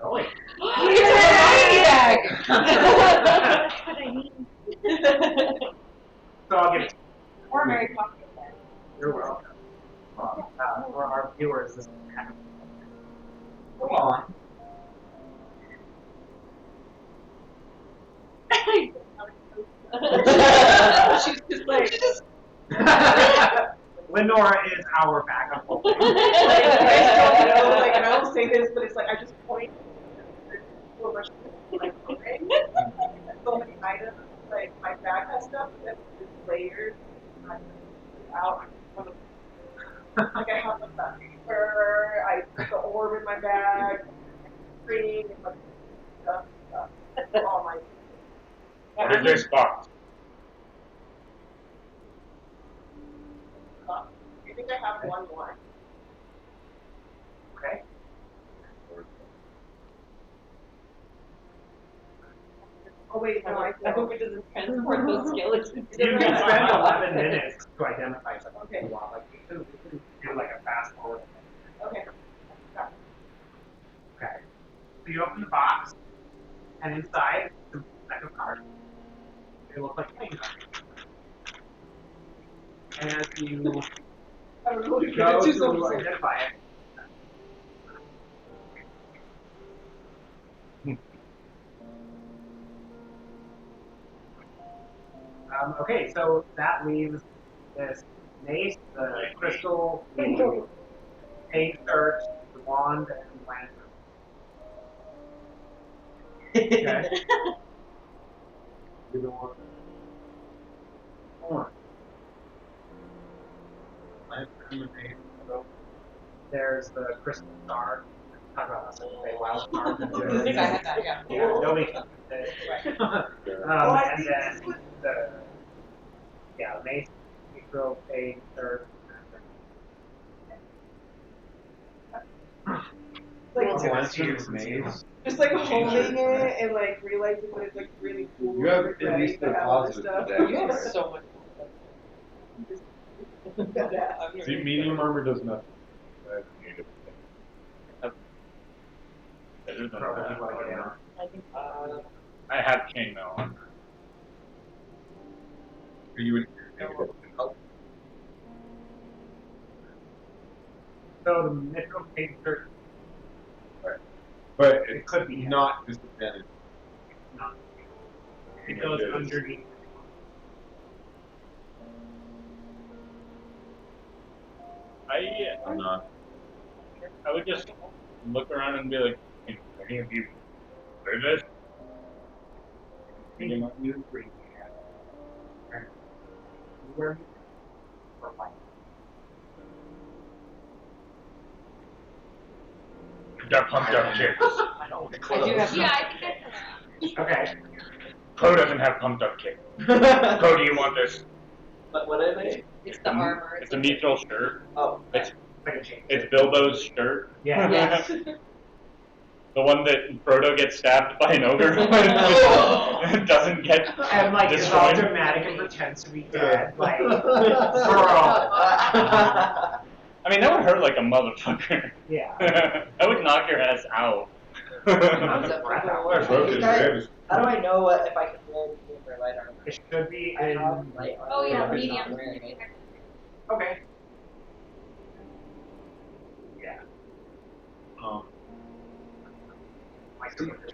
Going. You're a maniac! That's what I need. So I'll give it. Or Mary Poppins. You're welcome. For our viewers, this is kind of. Go on. She's just like, Lenora is our backup. like, you guys don't know, like, and I don't say this, but it's like, I just point. There's so much, like, okay. So many items, like, my bag has stuff that's just layered. I out. Like, I have like that paper, I put the orb in my bag, cream, and like, stuff. All my. What is this box? I think I have one more. Oh wait, no, I I hope it doesn't transport those skeletons. You can spend 11 minutes to identify something Okay. you want. Like we can do like a fast forward. Okay. Okay. So you open the box, and inside is a deck of cards. They look like playing cards. And as you I don't know what to go do. to identify it, okay, so that leaves this mace, the crystal, the paint shirt, the wand, and the lantern. Okay. You don't want more. Lantern, the mace, so there's the crystal star. Talk about this like a wild card. I think I had that, yeah. Yeah, nobody can fit it. And then the mace, micro, paint, shirt. Like, Lantern's maze. just like holding it and like realizing that it's like really cool. You have and at least to the have all this positive stuff. today. You have so much. Badass. See, medium armor does nothing. That's needed. Better than Probably that. want to get in. I think I have chainmail on. You would. So the micro, paint, shirt, But it it's could be not disadvantage. not. It goes underneath. I'm not. I would just look around and be like, "Can any of you wear this?" You bring where for life. Got pumped up kicks. I do have Yeah, I think that's Okay. Pro doesn't have pumped up kicks. Pro, do you want this? But what are they? It's the armor. It's a mithril shirt. Oh, It's Like a chain. it's Bilbo's shirt. Yeah. Yes. The one that Frodo gets stabbed by an ogre and doesn't get And like it's all destroyed. dramatic and pretends to be dead. Like girl. I mean, that would hurt like a motherfucker. yeah. That would knock your ass out. Where's Roku's ribs? How do I know what if I can wear medium or light armor? It should be I in. have light armor. Oh yeah, but I'm medium. not wearing it. Okay. Yeah. Like some of it.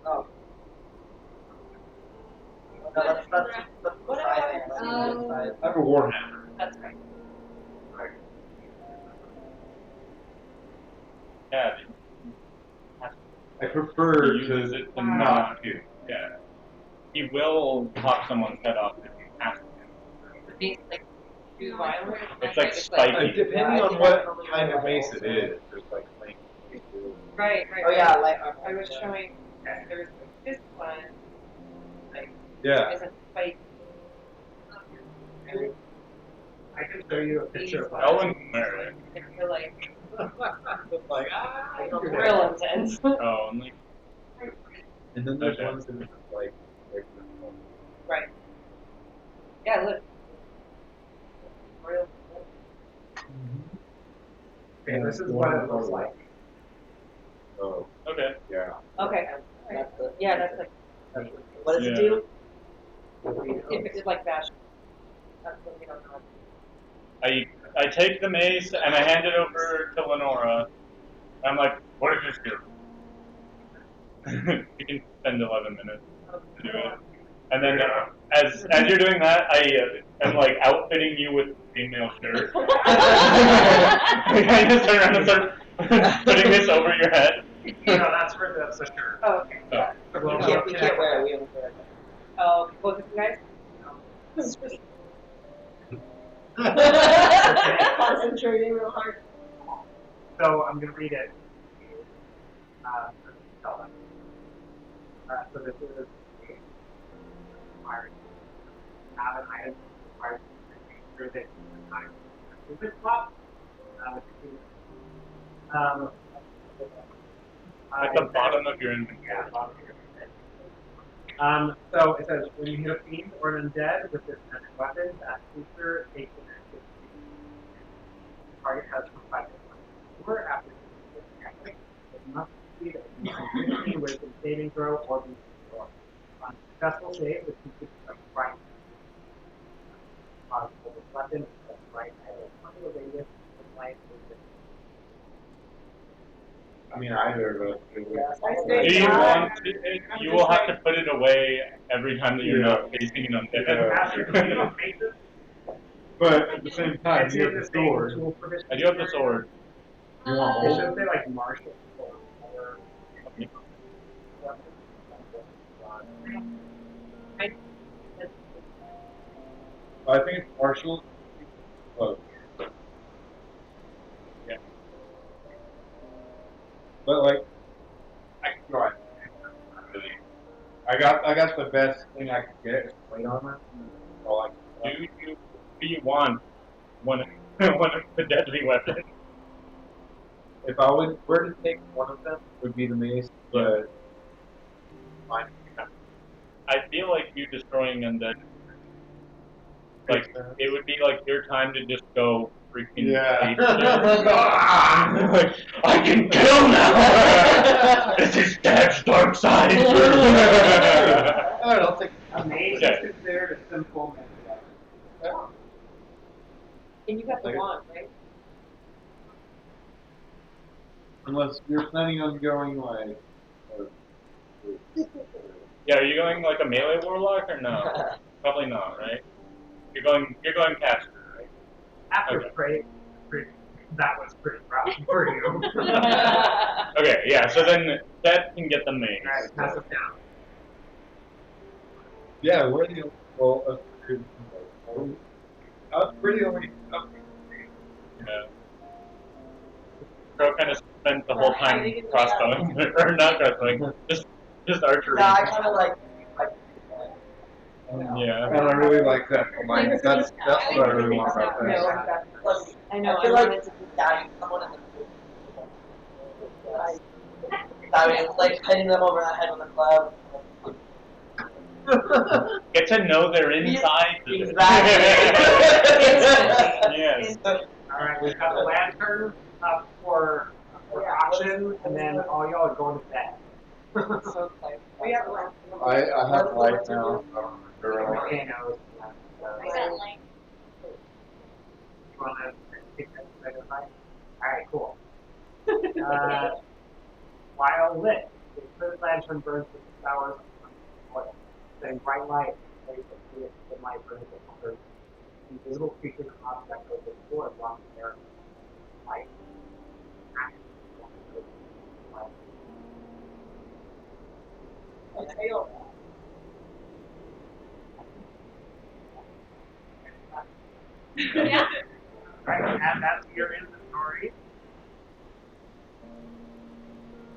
Oh. No, that's the What side about, thing. That's the side. I have a warhammer. That's right. Yeah. I prefer He uses to it to not do. Yeah. He will pop someone's head off if you have to. The mace like too violent. It's like spiky. Depending on what kind of mace it is, there's like length. Right. Oh yeah, light armor. I was showing there's this one. Like Yeah. isn't spike. I can show you a picture of Owen can wear it. I feel like Like real intense. Oh, and like, And then there's Okay. ones that are like Right. Yeah, look. Real. Okay, this is what it looks like. Oh, okay. yeah. Okay. That's the, Yeah, that's like what does it Yeah. do? if it's like fashion. That's what we don't know. I take the mace and I hand it over to Lenora. And I'm like, what does this do? You can spend 11 minutes to do it. And then as you're doing that, I am like outfitting you with a female shirt. I just turn around and start putting this over your head. No, that's for the shirt. Oh, okay. Oh. We can't wear it. We haven't wear it. Oh, both of you guys? Concentrating real hard. So I'm going to read it. Tell them. So this is required. Have an item required to make sure that time is swap. At the bottom of your inventory. Yeah, bottom of your inventory. So it says when you hit a fiend or an undead with this magic weapon, that creature takes an active the target has provided one after the attack. It must succeed a 15 wisdom saving throw or be destroyed. On successful save, the creature becomes frightened. Possible with weapon is right at a 20 radius of life. I mean, either of us. Yes, I I stay Do you back. want it? You will have to put it away every time that you're not facing an It doesn't undead. have to be on basis. But at the same time, It's you in have the the same sword. tool provision. I do have the sword. You want It both? should say like martial or I think it's martial. Close. Yeah. But like, I can go ahead. Really. I got the best thing I could get. Plate armor. All I can Do you want one of the deadly weapons? If I were to take one of them, it would be the mace. But fine. I feel like you destroying undead. Like it would be like your time to just go freaking Yeah. like, I can kill now. This is Dad's dark side. I don't think. a mace Okay. is considered a simple method. And you got the Like- wand, right? Unless you're planning on going like. Yeah, are you going like a melee warlock or no? Probably not, right? You're going caster, right? After Okay. that was pretty rough for you. Okay, yeah. So then that can get the mace. All right, pass it down. Yeah, we're the well. I was pretty only. Yeah. Crow kind of spent the whole time Hiding in the crossbowing, or not crossbowing, just archery. Yeah, I kind of like. Yeah. And I really like that. Like, that's what I really want about Yeah, this. like that. Plus, I know. I feel I like wanted to do stabbing someone in the stabbing, like hitting them over the head with a club. Get to know they're inside. Exactly. Yes. All right, we've got the lantern up for auction, and then all y'all are going to bed. So like, we have like. I have light now. So Volcanoes. I got like You want to take that later, right? All right, cool. While lit, the third lantern burns with 6 hours of oil. Then bright light, the light burns with colors. Invisible creatures and objects over the floor along their light. yeah. Right, add that to your inventory.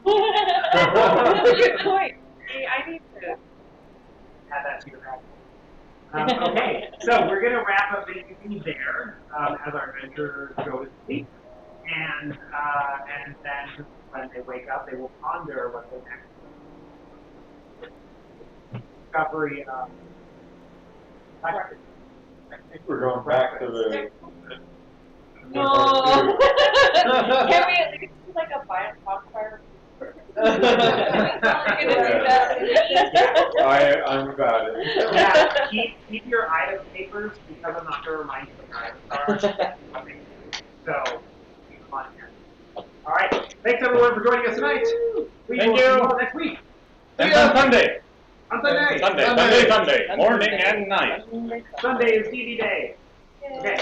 Good point. See, I need to. Add that to your bag. Okay, so we're going to wrap up the evening there as our adventurers go to sleep. And then when they wake up, they will ponder what the next discovery I think we're going back to the. No. Can we at least do like a bonfire? I'm I'm about it. Yeah, keep your item papers because I'm not going to remind you what your items are. So, keep them on here. All right. Thanks everyone for joining us tonight. We Thank will see you. you all next week. And on Sunday. On Sunday. Sunday, morning and night. Sunday is DD Day. Okay.